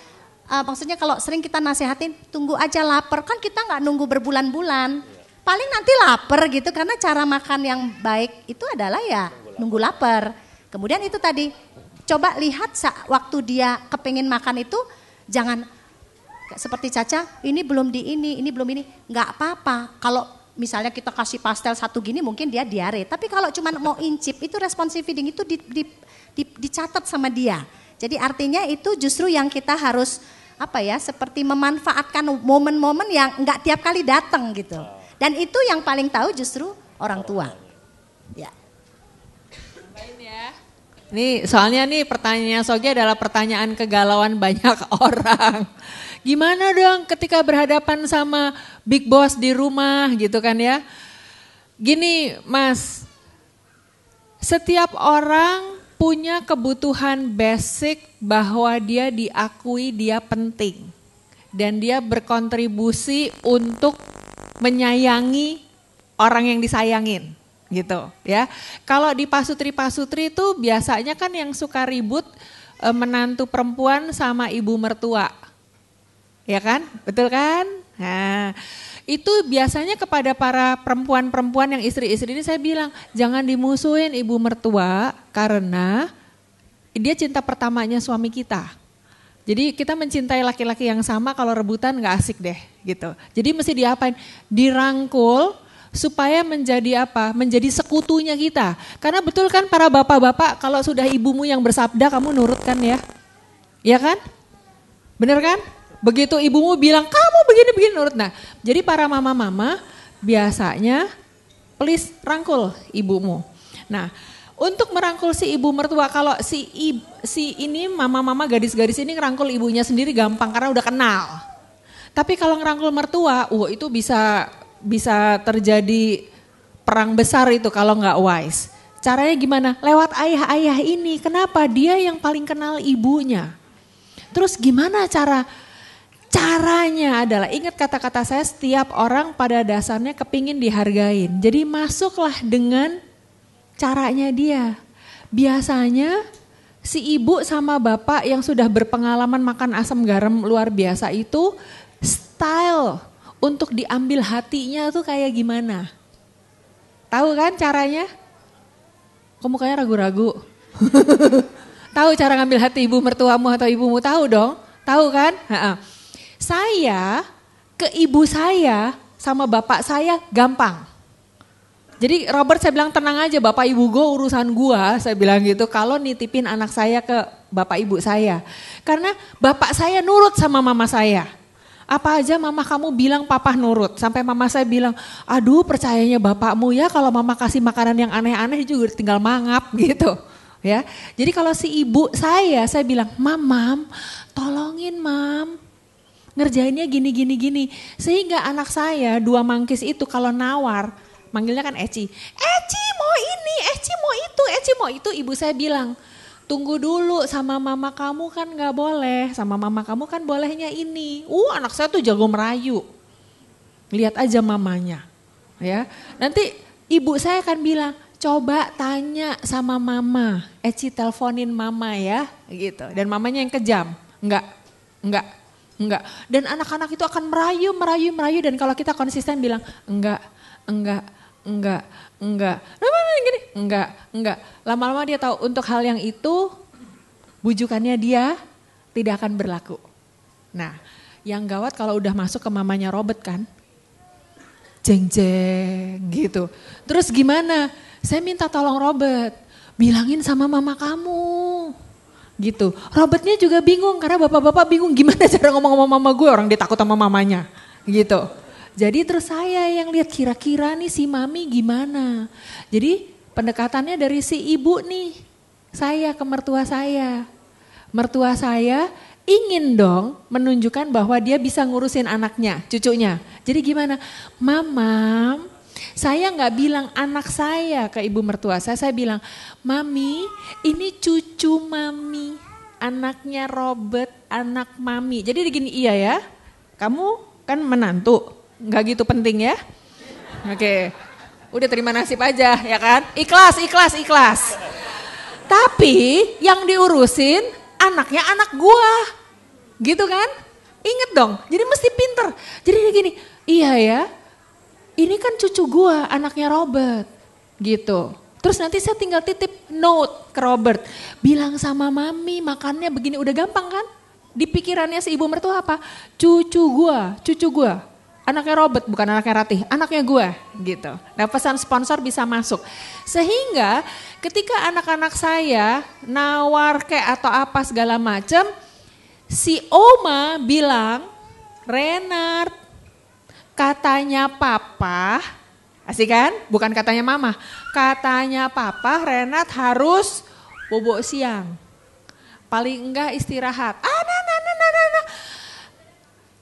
maksudnya kalau sering kita nasihatin, tunggu aja lapar, kan kita nggak nunggu berbulan-bulan. Paling nanti lapar gitu, karena cara makan yang baik itu adalah ya nunggu lapar. Kemudian itu tadi, coba lihat waktu dia kepengen makan itu, jangan seperti Caca, ini belum ini belum ini. Nggak apa-apa. Kalau misalnya kita kasih pastel satu gini mungkin dia diare. Tapi kalau cuma mau incip itu responsive feeding itu dicatat sama dia. Jadi artinya itu justru yang kita harus seperti memanfaatkan momen-momen yang nggak tiap kali datang gitu. Dan itu yang paling tahu justru orang tua. Ya. Nih soalnya nih pertanyaan Sogi adalah pertanyaan kegalauan banyak orang. Gimana dong ketika berhadapan sama big boss di rumah gitu kan ya. Gini Mas, setiap orang punya kebutuhan basic bahwa dia diakui dia penting. Dan dia berkontribusi untuk menyayangi orang yang disayangin gitu ya. Kalau di pasutri-pasutri itu biasanya kan yang suka ribut menantu perempuan sama ibu mertua. Ya kan? Betul kan? Nah, itu biasanya kepada para perempuan-perempuan yang istri-istri ini saya bilang, jangan dimusuhin ibu mertua karena dia cinta pertamanya suami kita. Jadi kita mencintai laki-laki yang sama, kalau rebutan gak asik deh gitu. Jadi mesti diapain? Dirangkul supaya menjadi apa? Menjadi sekutunya kita. Karena betul kan para bapak-bapak kalau sudah ibumu yang bersabda kamu nurut kan ya? Iya kan? Bener kan? Begitu ibumu bilang kamu begini-begini nurut. Nah jadi para mama-mama biasanya please rangkul ibumu. Nah untuk merangkul si ibu mertua, kalau si ini mama-mama gadis-gadis ini ngerangkul ibunya sendiri gampang karena udah kenal. Tapi kalau ngerangkul mertua, itu bisa terjadi perang besar itu kalau nggak wise. Caranya gimana? Lewat ayah-ayah ini. Kenapa? Dia yang paling kenal ibunya. Terus gimana caranya adalah, ingat kata-kata saya, setiap orang pada dasarnya kepingin dihargain. Jadi masuklah dengan caranya dia. Biasanya si ibu sama bapak yang sudah berpengalaman makan asam garam luar biasa itu style untuk diambil hatinya tuh kayak gimana? Tahu kan caranya? Kok mukanya ragu-ragu? Tahu cara ngambil hati ibu mertuamu atau ibumu? Tahu dong? Tahu kan? Saya ke ibu saya sama bapak saya gampang. Jadi Robert saya bilang tenang aja bapak ibu gue urusan gue, saya bilang gitu kalau nitipin anak saya ke bapak ibu saya. Karena bapak saya nurut sama mama saya. Apa aja mama kamu bilang papa nurut. Sampai mama saya bilang aduh percayanya bapakmu ya kalau mama kasih makanan yang aneh-aneh juga tinggal mangap gitu. Ya, jadi kalau si ibu saya bilang mam tolongin mam. Ngerjainnya gini. Sehingga anak saya 2 mangkis itu kalau nawar, manggilnya kan Eci. Eci mau ini, Eci mau itu, Eci mau itu. Ibu saya bilang, tunggu dulu sama mama kamu kan gak boleh. Sama mama kamu kan bolehnya ini. Anak saya tuh jago merayu. Lihat aja mamanya. Ya, nanti ibu saya akan bilang, coba tanya sama mama. Eci teleponin mama ya, gitu. Dan mamanya yang kejam. Enggak. Dan anak-anak itu akan merayu dan kalau kita konsisten bilang enggak. Lama-lama dia tahu untuk hal yang itu bujukannya dia tidak akan berlaku. Nah, yang gawat kalau udah masuk ke mamanya Robert kan. Jeng gitu. Terus gimana? Saya minta tolong Robert, bilangin sama mama kamu. Gitu. Robertnya juga bingung karena bapak-bapak bingung gimana cara ngomong sama mama gue, orang dia takut sama mamanya. Gitu. Jadi terus saya yang lihat kira-kira nih si mami gimana. Jadi pendekatannya dari si ibu nih, saya ke mertua saya. Mertua saya ingin dong menunjukkan bahwa dia bisa ngurusin anaknya, cucunya. Jadi gimana? Mamam, saya nggak bilang anak saya ke ibu mertua saya bilang, mami ini cucu mami, anaknya Robert, anak mami. Jadi gini, iya ya, kamu kan menantu, nggak gitu penting ya. Oke, udah terima nasib aja ya kan, ikhlas. Tapi yang diurusin anaknya anak gua, gitu kan. Ingat dong, jadi mesti pinter. Jadi gini, iya ya. Ini kan cucu gua, anaknya Robert, gitu. Terus nanti saya tinggal titip note ke Robert, bilang sama mami makannya begini, udah gampang kan? Di pikirannya si ibu mertua apa? Cucu gua. Anaknya Robert bukan anaknya Ratih, anaknya gua gitu. Nah, pesan sponsor bisa masuk. Sehingga ketika anak-anak saya nawar kayak atau apa segala macam, si Oma bilang, Renard, katanya papa, asik kan? Bukan katanya mama. Katanya papa, Renard harus bobo siang. Paling enggak istirahat. Nah.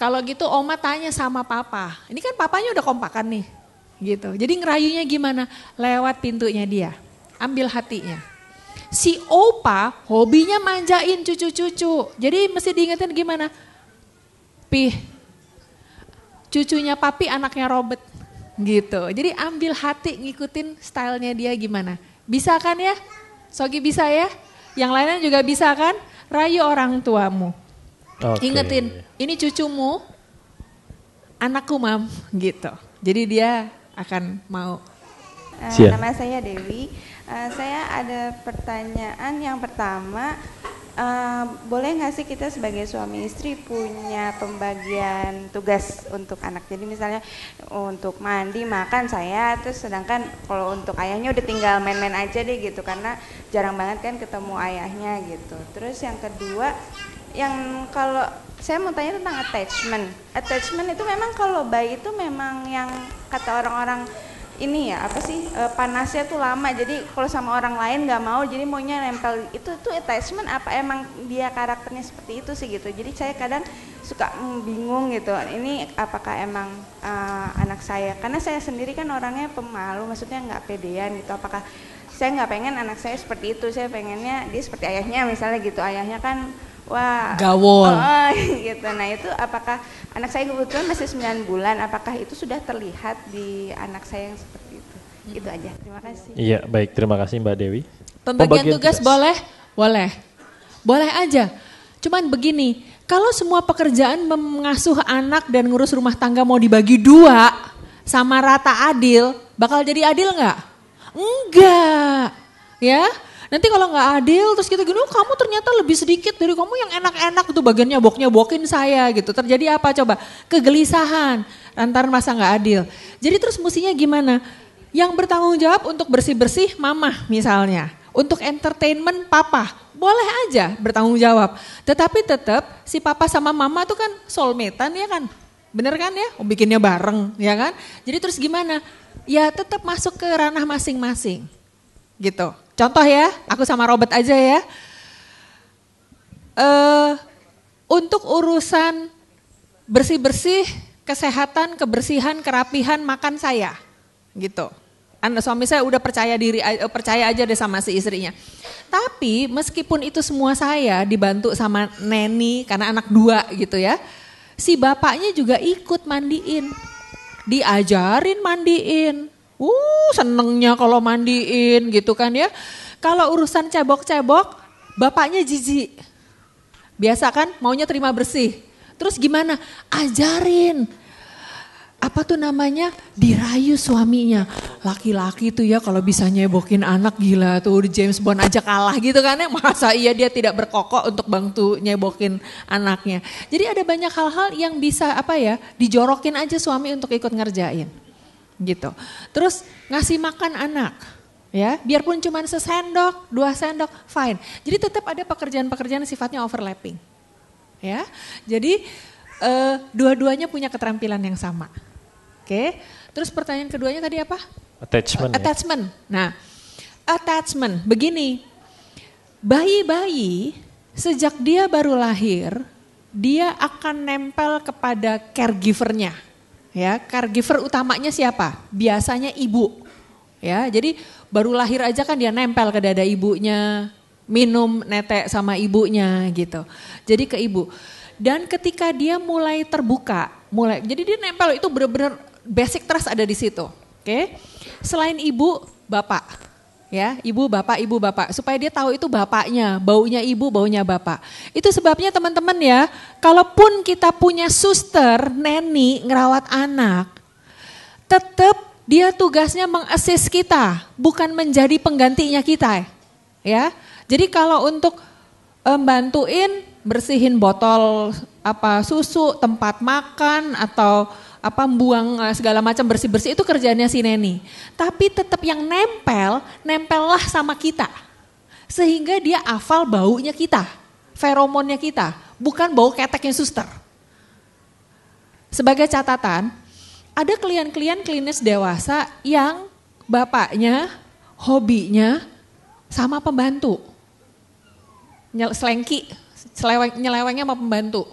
Kalau gitu Oma tanya sama papa. Ini kan papanya udah kompakan nih. Gitu. Jadi ngerayunya gimana? Lewat pintunya dia. Ambil hatinya. Si Opa hobinya manjain cucu-cucu. Jadi mesti diingetin gimana? Pih, cucunya papi anaknya Robert. Gitu. Jadi ambil hati ngikutin stylenya dia gimana. Bisa kan ya? Sogi bisa ya? Yang lainnya juga bisa kan? Rayu orang tuamu. Okay. Ingetin, ini cucumu, anakku mam, gitu. Jadi dia akan mau. Nama saya Dewi. Saya ada pertanyaan yang pertama, boleh nggak sih kita sebagai suami istri punya pembagian tugas untuk anak? Jadi misalnya untuk mandi, makan saya, terus sedangkan kalau untuk ayahnya udah tinggal main-main aja deh gitu, karena jarang banget kan ketemu ayahnya gitu. Terus yang kedua, yang kalau saya mau tanya tentang attachment itu memang kalau bayi itu memang yang kata orang-orang ini ya apa sih panasnya tuh lama, jadi kalau sama orang lain nggak mau, jadi maunya nempel, itu attachment apa emang dia karakternya seperti itu sih gitu. Jadi saya kadang suka bingung gitu, ini apakah emang anak saya, karena saya sendiri kan orangnya pemalu, maksudnya nggak pedean gitu, apakah saya nggak pengen anak saya seperti itu, saya pengennya dia seperti ayahnya misalnya gitu, ayahnya kan wah gawol gitu. Nah itu apakah anak saya kebetulan masih 9 bulan, apakah itu sudah terlihat di anak saya yang seperti itu? Itu aja, terima kasih. Iya baik, terima kasih Mbak Dewi. Pembagian tugas boleh aja. Cuman begini, kalau semua pekerjaan mengasuh anak dan ngurus rumah tangga mau dibagi 2 sama rata adil, bakal jadi adil nggak? Enggak, ya. Nanti kalau nggak adil terus kita gini, oh, kamu ternyata lebih sedikit dari kamu yang enak-enak itu bagian nyebok-nyebokin saya gitu. Terjadi apa coba? Kegelisahan, lantaran masa nggak adil. Jadi terus mestinya gimana? Yang bertanggung jawab untuk bersih-bersih mama misalnya. Untuk entertainment papa, boleh aja bertanggung jawab. Tetapi tetap si papa sama mama tuh kan soulmate-an ya kan? Bener kan ya? Bikinnya bareng ya kan? Jadi terus gimana? Ya tetap masuk ke ranah masing-masing gitu. Contoh ya, aku sama Robert aja ya. Untuk urusan bersih-bersih, kesehatan, kebersihan, kerapihan, makan saya, gitu. Suami saya udah percaya aja deh sama si istrinya. Tapi meskipun itu semua saya dibantu sama neni karena anak 2 gitu ya. Si bapaknya juga ikut mandiin, diajarin mandiin. Senengnya kalau mandiin gitu kan ya. Kalau urusan cebok-cebok, bapaknya jijik. Biasa kan maunya terima bersih. Terus gimana? Ajarin. Apa tuh namanya? Dirayu suaminya. Laki-laki tuh ya kalau bisa nyebokin anak gila tuh di James Bond aja kalah gitu kan ya. Masa iya dia tidak berkokok untuk bantu nyebokin anaknya. Jadi ada banyak hal-hal yang bisa dijorokin aja suami untuk ikut ngerjain. Gitu. Terus ngasih makan anak, ya, biarpun cuma sesendok, 2 sendok, fine. Jadi tetap ada pekerjaan-pekerjaan sifatnya overlapping, ya. Jadi dua-duanya punya keterampilan yang sama, oke. Terus pertanyaan keduanya tadi apa? Attachment. Nah, attachment begini, bayi-bayi sejak dia baru lahir, dia akan nempel kepada caregivernya. Ya, caregiver utamanya siapa? Biasanya ibu. Ya, jadi baru lahir aja kan dia nempel ke dada ibunya, minum netek sama ibunya gitu. Jadi ke ibu. Dan ketika dia mulai terbuka, jadi dia nempel itu benar-benar basic trust ada di situ. Oke. Selain ibu, bapak. Ya, ibu bapak, supaya dia tahu itu bapaknya, baunya ibu, baunya bapak. Itu sebabnya teman-teman ya, kalaupun kita punya suster, neni, ngerawat anak, tetap dia tugasnya meng-assist kita, bukan menjadi penggantinya kita. Ya, jadi kalau untuk bantuin bersihin botol susu, tempat makan atau buang segala macam bersih-bersih itu kerjanya si Neni. Tapi tetap yang nempellah sama kita. Sehingga dia hafal baunya kita, feromonnya kita, bukan bau keteknya suster. Sebagai catatan, ada klien-klien klinis dewasa yang bapaknya hobinya sama pembantu. Nyelewengnya sama pembantu.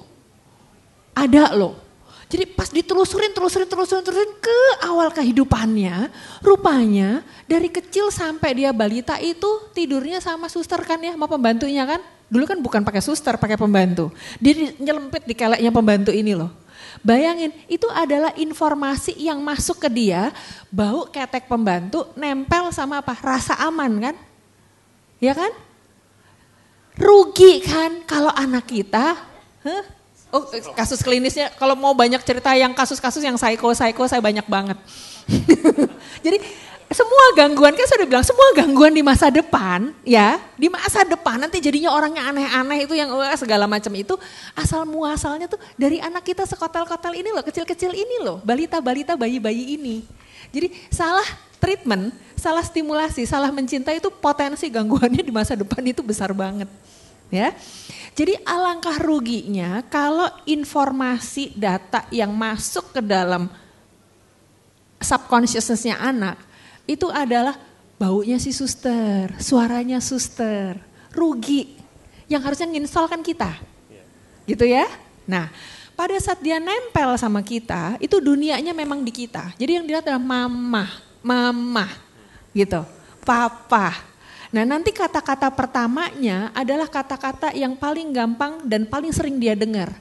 Ada loh. Jadi pas ditelusurin ke awal kehidupannya, rupanya dari kecil sampai dia balita itu tidurnya sama suster kan ya, sama pembantunya kan. Dulu kan bukan pakai suster, pakai pembantu. Dia nyelempit di keleknya pembantu ini loh. Bayangin, itu adalah informasi yang masuk ke dia, bau ketek pembantu nempel sama apa? Rasa aman kan? Ya kan? Rugi kan kalau anak kita, oh kasus klinisnya, kalau mau banyak cerita yang kasus-kasus yang psycho saya banyak banget. Jadi semua gangguan, kan saya udah bilang semua gangguan di masa depan ya, di masa depan nanti jadinya orangnya aneh-aneh itu yang segala macam itu asal muasalnya tuh dari anak kita sekotel-kotel ini loh, kecil-kecil ini loh, balita-balita, bayi-bayi ini. Jadi salah treatment, salah stimulasi, salah mencintai itu potensi gangguannya di masa depan itu besar banget. Ya, jadi alangkah ruginya kalau informasi data yang masuk ke dalam subconsciousnya anak itu adalah baunya si suster, suaranya suster, rugi. Yang harusnya nginstall kan kita, gitu ya. Nah, pada saat dia nempel sama kita, itu dunianya memang di kita. Jadi yang dilihat adalah mama, gitu, papa. Nah nanti kata-kata pertamanya adalah kata-kata yang paling gampang dan paling sering dia dengar.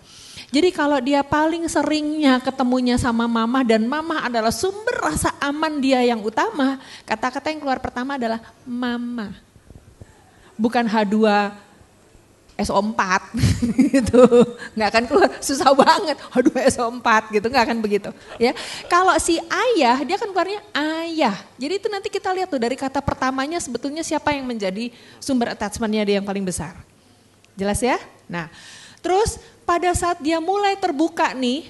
Jadi kalau dia paling seringnya ketemunya sama mama dan mama adalah sumber rasa aman dia yang utama, kata-kata yang keluar pertama adalah mama. Bukan H2SO4 gitu. Nggak akan keluar, susah banget H2SO4 gitu, nggak akan begitu. Ya, kalau si ayah dia akan keluarnya ayah. Jadi itu nanti kita lihat tuh dari kata pertamanya sebetulnya siapa yang menjadi sumber attachment-nya dia yang paling besar. Jelas ya? Nah, terus pada saat dia mulai terbuka nih,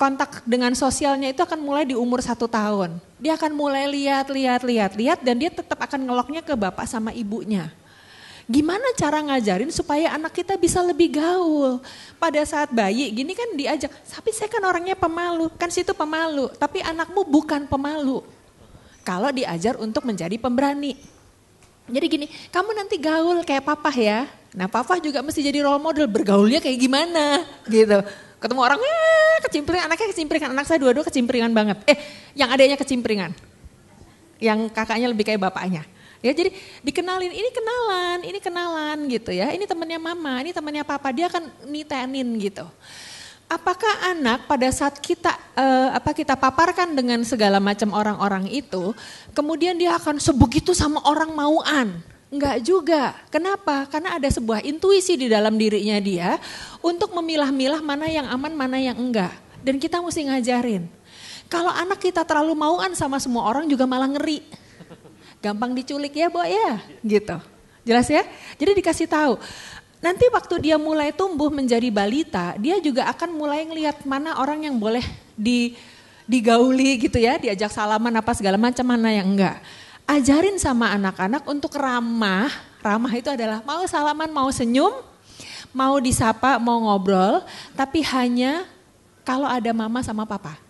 kontak dengan sosialnya itu akan mulai di umur 1 tahun. Dia akan mulai lihat dan dia tetap akan ngeloknya ke bapak sama ibunya. Gimana cara ngajarin supaya anak kita bisa lebih gaul? Pada saat bayi gini kan diajak, tapi saya kan orangnya pemalu, kan situ pemalu, tapi anakmu bukan pemalu. Kalau diajar untuk menjadi pemberani. Jadi gini, kamu nanti gaul kayak papa ya. Nah papa juga mesti jadi role model, bergaulnya kayak gimana gitu. Ketemu orang, kecimpringan, anaknya kecimpringan, anak saya dua-dua kecimpringan banget. Yang adanya kecimpringan, yang kakaknya lebih kayak bapaknya. Ya jadi dikenalin, ini kenalan gitu ya. Ini temannya mama, ini temannya papa, dia akan nitenin gitu. Apakah anak pada saat kita kita paparkan dengan segala macam orang-orang itu, kemudian dia akan sebegitu sama orang mauan? Enggak juga. Kenapa? Karena ada sebuah intuisi di dalam dirinya dia untuk memilah-milah mana yang aman, mana yang enggak. Dan kita mesti ngajarin. Kalau anak kita terlalu mauan sama semua orang juga malah ngeri. Gampang diculik ya, Bo ya, gitu. Jelas ya? Jadi dikasih tahu. Nanti waktu dia mulai tumbuh menjadi balita, dia juga akan mulai ngelihat mana orang yang boleh digauli gitu ya, diajak salaman apa segala macam, mana yang enggak. Ajarin sama anak-anak untuk ramah. Ramah itu adalah mau salaman, mau senyum, mau disapa, mau ngobrol, tapi hanya kalau ada mama sama papa.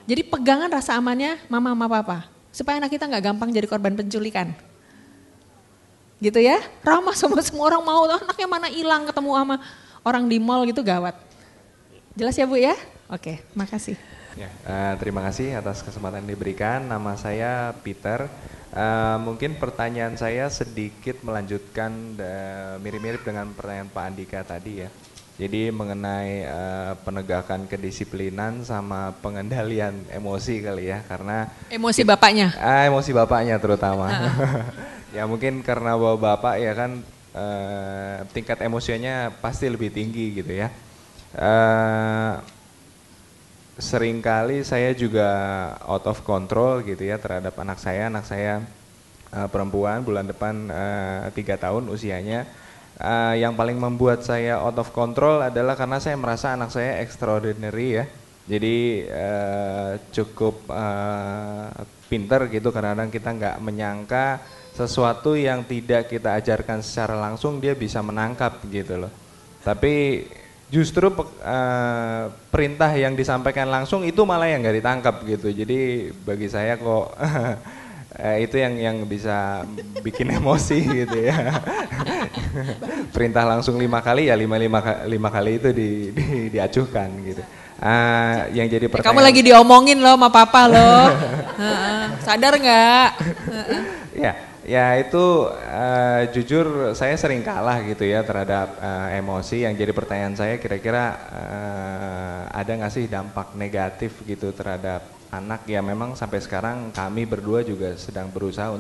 Jadi pegangan rasa amannya mama sama papa. Supaya anak kita nggak gampang jadi korban penculikan. Gitu ya, ramah sama semua orang mau, anaknya mana hilang ketemu sama orang di mall gitu gawat. Jelas ya Bu ya? Oke, makasih. Ya, terima kasih atas kesempatan yang diberikan. Nama saya Peter. Mungkin pertanyaan saya sedikit melanjutkan mirip-mirip dengan pertanyaan Pak Andika tadi ya. Jadi mengenai penegakan kedisiplinan sama pengendalian emosi kali ya, karena emosi bapaknya. Emosi bapaknya terutama. Ya mungkin karena bapak ya kan tingkat emosinya pasti lebih tinggi gitu ya. Seringkali saya juga out of control gitu ya terhadap anak saya perempuan bulan depan 3 tahun usianya. Yang paling membuat saya out of control adalah karena saya merasa anak saya extraordinary ya. Jadi cukup pinter gitu, kadang-kadang kita nggak menyangka sesuatu yang tidak kita ajarkan secara langsung dia bisa menangkap gitu loh. Tapi justru perintah yang disampaikan langsung itu malah yang nggak ditangkap gitu. Jadi bagi saya kok itu yang bisa bikin emosi gitu ya. Perintah langsung 5 kali ya 5 kali itu diacuhkan gitu. Yang jadi pertanyaan. Kamu lagi diomongin loh sama papa loh. Sadar nggak? Ya itu jujur saya sering kalah gitu ya terhadap emosi. Yang jadi pertanyaan saya kira-kira ada nggak sih dampak negatif gitu terhadap anak? Ya memang sampai sekarang kami berdua juga sedang berusaha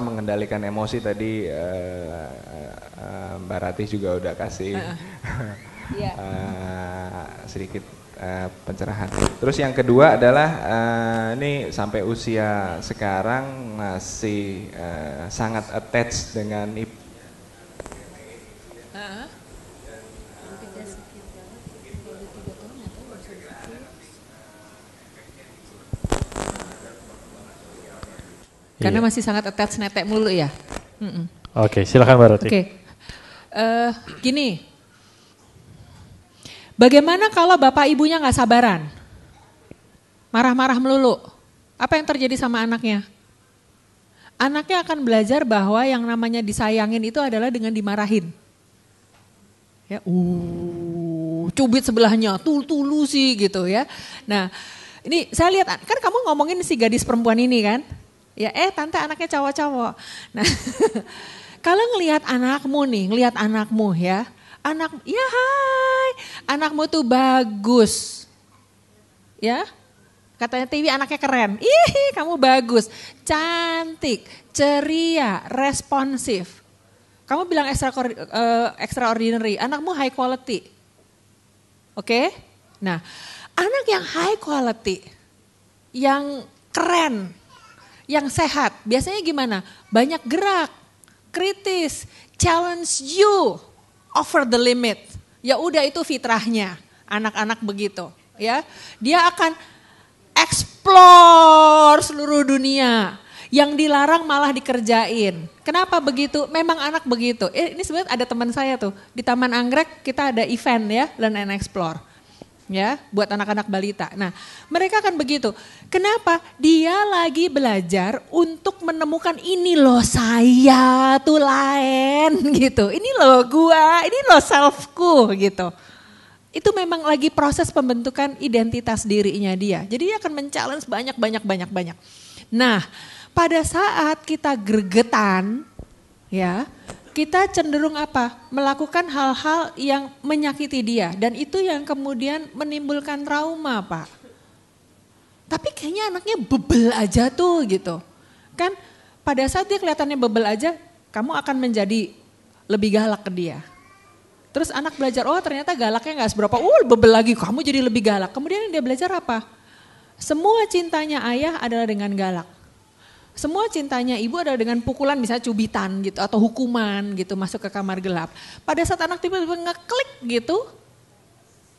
mengendalikan emosi. Tadi Mbak Ratih juga udah kasih sedikit pencerahan. Terus yang kedua adalah ini sampai usia sekarang masih sangat attached dengan ibu. Karena masih sangat attached netek mulu ya. Oke, silakan Mbak Ratih. Oke. Gini. Bagaimana kalau bapak ibunya nggak sabaran? Marah-marah melulu. Apa yang terjadi sama anaknya? Anaknya akan belajar bahwa yang namanya disayangin itu adalah dengan dimarahin. Ya, cubit sebelahnya, tulu sih gitu ya. Nah, ini saya lihat, kan kamu ngomongin si gadis perempuan ini kan? Ya, tante anaknya cowok-cowok. Nah, kalau ngelihat anakmu ya, hai, anakmu tuh bagus, ya, katanya Tiwi anaknya keren, kamu bagus, cantik, ceria, responsif. Kamu bilang extraordinary, anakmu high quality, oke? Nah, anak yang high quality, yang keren, yang sehat, biasanya gimana? Banyak gerak, kritis, challenge you over the limit. Ya udah itu fitrahnya anak-anak begitu ya. Dia akan explore seluruh dunia. Yang dilarang malah dikerjain. Kenapa begitu? Memang anak begitu. Ini sebenarnya ada teman saya tuh di Taman Anggrek kita ada event ya, Learn and Explore. Ya, buat anak-anak balita. Nah, mereka akan begitu. Kenapa? Dia lagi belajar untuk menemukan ini loh saya tuh lain gitu. Ini loh gua, ini loh selfku gitu. Itu memang lagi proses pembentukan identitas dirinya dia. Jadi dia akan men-challenge banyak. Nah, pada saat kita gregetan ya, kita cenderung apa? Melakukan hal-hal yang menyakiti dia. Dan itu yang kemudian menimbulkan trauma, Pak. Tapi kayaknya anaknya bebel aja tuh gitu. Kan pada saat dia kelihatannya bebel aja, kamu akan menjadi lebih galak ke dia. Terus anak belajar, oh ternyata galaknya gak seberapa, bebel lagi, kamu jadi lebih galak. Kemudian dia belajar apa? Semua cintanya ayah adalah dengan galak. Semua cintanya ibu adalah dengan pukulan, misalnya cubitan gitu atau hukuman gitu masuk ke kamar gelap. Pada saat anak tiba-tiba ngeklik gitu,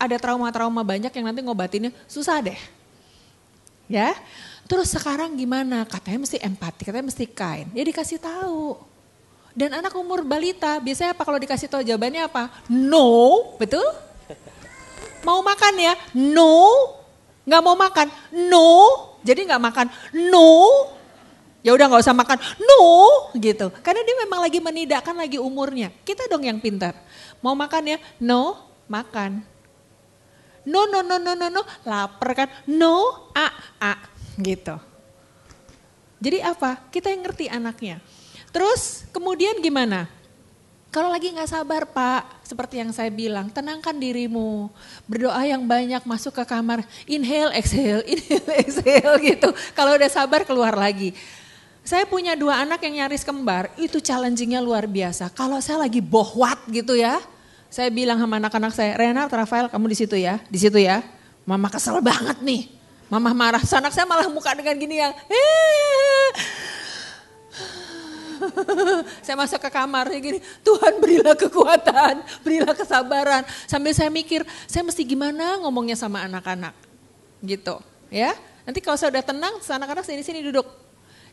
ada trauma-trauma banyak yang nanti ngobatinnya susah deh. Ya, terus sekarang gimana? Katanya mesti empati, katanya mesti kind. Ya dikasih tahu. Dan anak umur balita biasanya apa kalau dikasih tahu jawabannya apa? No, betul? Mau makan ya? No. Nggak mau makan? No. Jadi nggak makan? No. Ya udah nggak usah makan, no gitu. Karena dia memang lagi menidakkan lagi umurnya. Kita dong yang pintar. Mau makan ya? No, makan. No, lapar kan? No, gitu. Jadi apa? Kita yang ngerti anaknya. Terus kemudian gimana? Kalau lagi nggak sabar Pak, seperti yang saya bilang, tenangkan dirimu. Berdoa yang banyak, masuk ke kamar, inhale, exhale gitu. Kalau udah sabar keluar lagi. Saya punya 2 anak yang nyaris kembar, itu challengingnya luar biasa. Kalau saya lagi bohwat gitu ya, saya bilang sama anak-anak saya, Renard, Rafael kamu di situ ya. Mama kesel banget nih, mama marah. So, anak saya malah muka dengan gini yang, Saya masuk ke kamar kayak gini, Tuhan berilah kekuatan, berilah kesabaran. Sambil saya mikir, saya mesti gimana ngomongnya sama anak-anak. Gitu ya. Nanti kalau saya udah tenang, anak-anak sini duduk.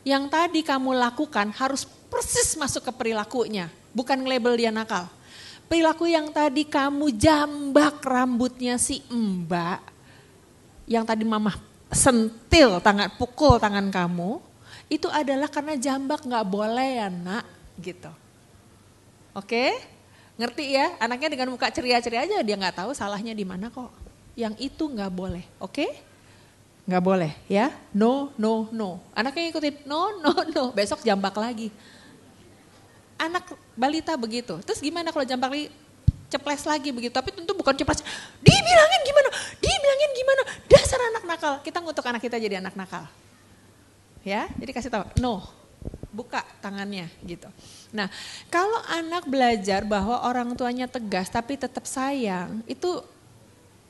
Yang tadi kamu lakukan harus persis masuk ke perilakunya. Bukan nge-label dia nakal. Perilaku yang tadi kamu jambak rambutnya si Mbak. Yang tadi mama sentil pukul tangan kamu. Itu adalah karena jambak gak boleh ya nak, gitu. Oke, ngerti ya? Anaknya dengan muka ceria-ceria aja dia gak tahu salahnya di mana kok. Yang itu gak boleh, oke? Gak boleh ya, no. Anaknya ngikutin no, besok jambak lagi. Anak balita begitu, terus gimana kalau jambak lagi? Ceples lagi begitu, tapi tentu bukan ceples. Dibilangin gimana, dasar anak nakal. Kita ngutuk anak kita jadi anak nakal. Ya, jadi kasih tahu, no, buka tangannya gitu. Nah, kalau anak belajar bahwa orang tuanya tegas tapi tetap sayang, itu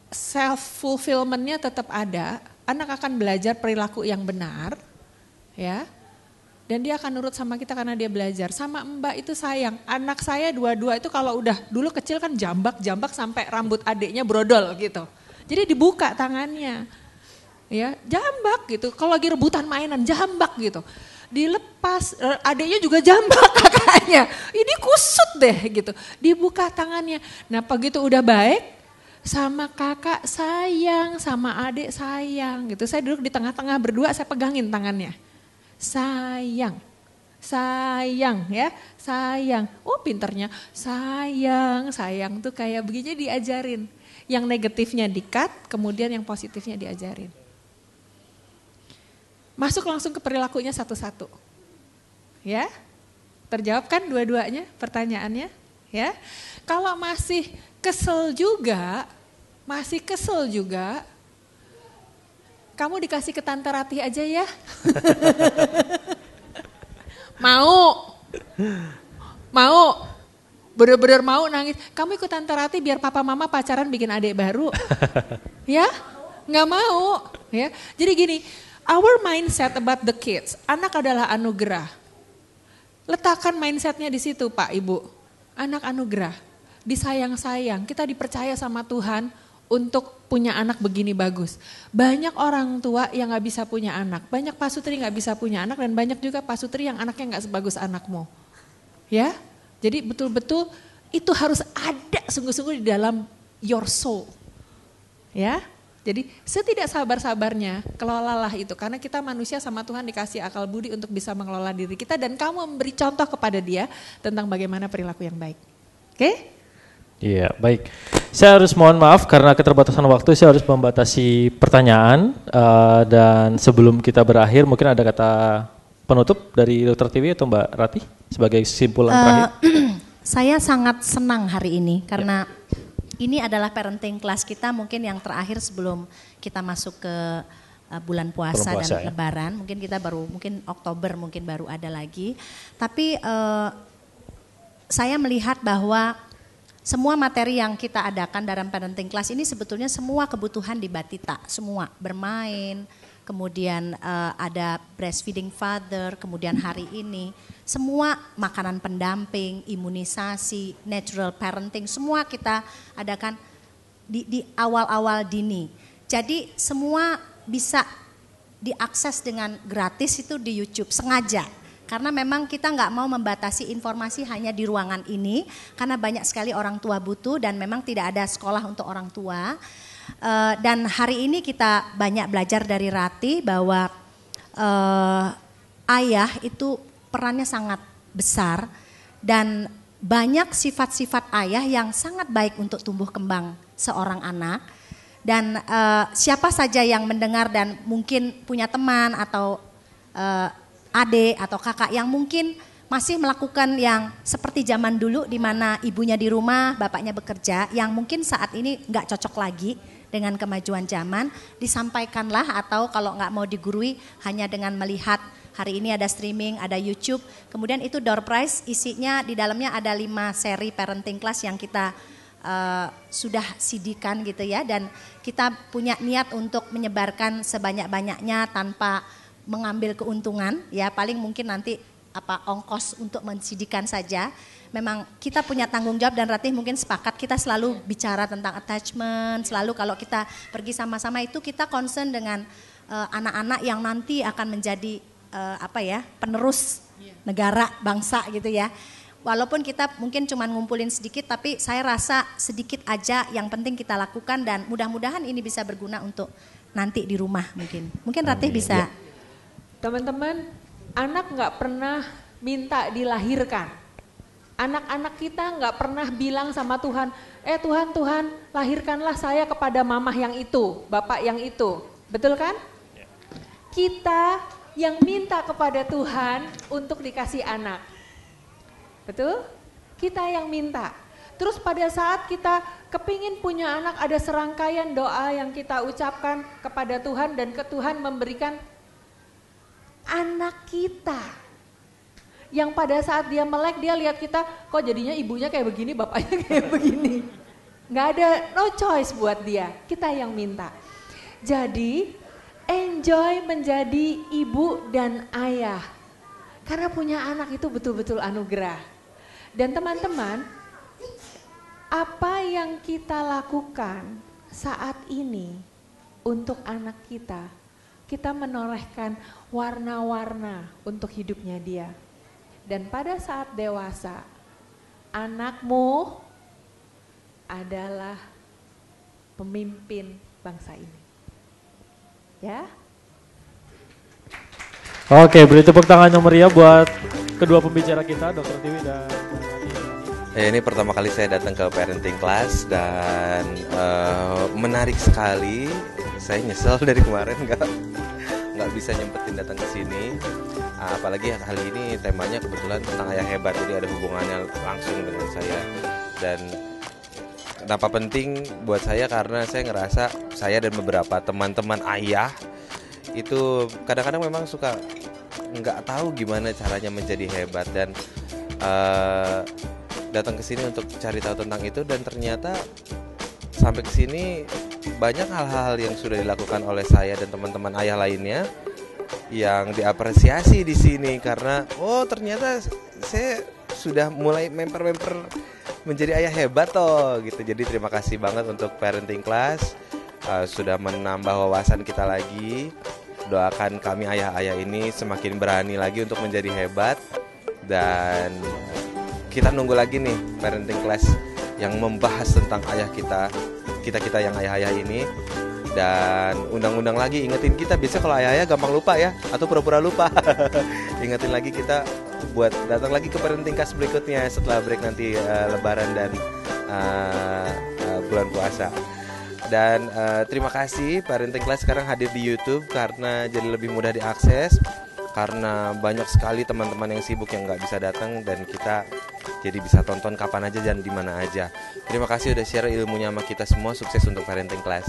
self fulfillment-nya tetap ada. Anak akan belajar perilaku yang benar, ya. Dan dia akan nurut sama kita karena dia belajar. Sama Mbak itu sayang. Anak saya dua-dua itu kalau udah dulu kecil kan jambak sampai rambut adiknya brodol gitu. Jadi dibuka tangannya. Ya, jambak gitu. Kalau lagi rebutan mainan jambak gitu. Dilepas, adiknya juga jambak kakaknya. Ini kusut deh gitu. Dibuka tangannya. Nah, begitu udah baik, sama kakak sayang, sama adik sayang gitu. Saya duduk di tengah-tengah berdua, saya pegangin tangannya. Sayang ya, sayang. Oh pinternya, sayang tuh kayak begini diajarin. Yang negatifnya di-cut, kemudian yang positifnya diajarin. Masuk langsung ke perilakunya satu-satu. Ya, terjawab kan dua-duanya pertanyaannya? Ya, kalau masih kesel juga, kamu dikasih ke Tante Ratih aja ya. Mau, bener-bener mau nangis. Kamu ikut Tante Ratih biar papa mama pacaran bikin adik baru. Ya, nggak mau. Ya, jadi gini. Our mindset about the kids, anak adalah anugerah. Letakkan mindsetnya di situ Pak Ibu. Anak anugerah, disayang-sayang, kita dipercaya sama Tuhan untuk punya anak begini bagus. Banyak orang tua yang gak bisa punya anak, banyak pasutri gak bisa punya anak dan banyak juga pasutri yang anaknya gak sebagus anakmu. Ya, jadi betul-betul itu harus ada sungguh-sungguh di dalam your soul. Ya. Jadi setidak sabar-sabarnya kelolalah itu karena kita manusia sama Tuhan dikasih akal budi untuk bisa mengelola diri kita dan kamu memberi contoh kepada dia tentang bagaimana perilaku yang baik. Oke? Iya, baik. Saya harus mohon maaf karena keterbatasan waktu, saya harus membatasi pertanyaan dan sebelum kita berakhir mungkin ada kata penutup dari Dr. Tiwi atau Mbak Ratih sebagai kesimpulan terakhir. Saya sangat senang hari ini karena ini adalah parenting class kita mungkin yang terakhir sebelum kita masuk ke bulan puasa dan Lebaran. Mungkin kita mungkin Oktober mungkin baru ada lagi. Tapi saya melihat bahwa semua materi yang kita adakan dalam parenting class ini sebetulnya semua kebutuhan di Batita. Semua bermain, kemudian ada breastfeeding father, kemudian hari ini. Semua makanan pendamping, imunisasi, natural parenting, semua kita adakan di awal-awal dini. Jadi semua bisa diakses dengan gratis itu di YouTube, sengaja. Karena memang kita nggak mau membatasi informasi hanya di ruangan ini, karena banyak sekali orang tua butuh dan memang tidak ada sekolah untuk orang tua. Dan hari ini kita banyak belajar dari Rati bahwa ayah itu perannya sangat besar dan banyak sifat-sifat ayah yang sangat baik untuk tumbuh kembang seorang anak. Dan siapa saja yang mendengar dan mungkin punya teman atau adik atau kakak yang mungkin masih melakukan yang seperti zaman dulu di mana ibunya di rumah, bapaknya bekerja, yang mungkin saat ini nggak cocok lagi dengan kemajuan zaman, disampaikanlah atau kalau nggak mau digurui hanya dengan melihat. Hari ini ada streaming, ada YouTube, kemudian itu door prize isinya di dalamnya ada 5 seri parenting class yang kita sudah CD-kan gitu ya. Dan kita punya niat untuk menyebarkan sebanyak-banyaknya tanpa mengambil keuntungan ya, paling mungkin nanti ongkos untuk mensidikan saja. Memang kita punya tanggung jawab dan Ratih mungkin sepakat kita selalu bicara tentang attachment, selalu kalau kita pergi sama-sama itu kita concern dengan anak-anak yang nanti akan menjadi penerus negara, bangsa gitu ya. Walaupun kita mungkin cuma ngumpulin sedikit tapi saya rasa sedikit aja yang penting kita lakukan dan mudah-mudahan ini bisa berguna untuk nanti di rumah mungkin. Mungkin Ratih bisa. Teman-teman, anak nggak pernah minta dilahirkan. Anak-anak kita nggak pernah bilang sama Tuhan, Tuhan, lahirkanlah saya kepada mamah yang itu, bapak yang itu. Betul kan? Kita yang minta kepada Tuhan untuk dikasih anak. Betul? Kita yang minta. Terus pada saat kita kepingin punya anak, ada serangkaian doa yang kita ucapkan kepada Tuhan dan ke Tuhan memberikan anak kita. Yang pada saat dia melek, dia lihat kita, kok jadinya ibunya kayak begini, bapaknya kayak begini. Nggak ada, no choice buat dia, kita yang minta. Jadi, enjoy menjadi ibu dan ayah. Karena punya anak itu betul-betul anugerah. Dan teman-teman, apa yang kita lakukan saat ini untuk anak kita menorehkan warna-warna untuk hidupnya dia. Dan pada saat dewasa, anakmu adalah pemimpin bangsa ini. Ya. Oke, beri tepuk tangan yang meriah buat kedua pembicara kita, Dr. Tiwi dan ini pertama kali saya datang ke parenting class dan menarik sekali. Saya nyesel dari kemarin nggak bisa nyempetin datang ke sini. Apalagi kali ini temanya kebetulan tentang ayah hebat, jadi ada hubungannya langsung dengan saya. Dan kenapa penting buat saya karena saya ngerasa saya dan beberapa teman-teman ayah itu kadang-kadang memang suka nggak tahu gimana caranya menjadi hebat dan datang ke sini untuk cari tahu tentang itu dan ternyata sampai ke sini banyak hal-hal yang sudah dilakukan oleh saya dan teman-teman ayah lainnya yang diapresiasi di sini karena ternyata saya sudah mulai memper menjadi ayah hebat gitu. Jadi terima kasih banget untuk parenting class sudah menambah wawasan kita lagi. Doakan kami ayah-ayah ini semakin berani lagi untuk menjadi hebat dan kita nunggu lagi nih parenting class yang membahas tentang ayah kita yang ayah-ayah ini. Dan undang-undang lagi ingetin kita, biasanya kalau ayah-ayah gampang lupa ya atau pura-pura lupa. Ingetin lagi kita buat datang lagi ke parenting class berikutnya setelah break nanti lebaran dan bulan puasa. Dan terima kasih parenting class sekarang hadir di YouTube karena jadi lebih mudah diakses. Karena banyak sekali teman-teman yang sibuk yang nggak bisa datang dan kita jadi bisa tonton kapan aja dan di mana aja. Terima kasih udah share ilmunya sama kita semua. Sukses untuk parenting class.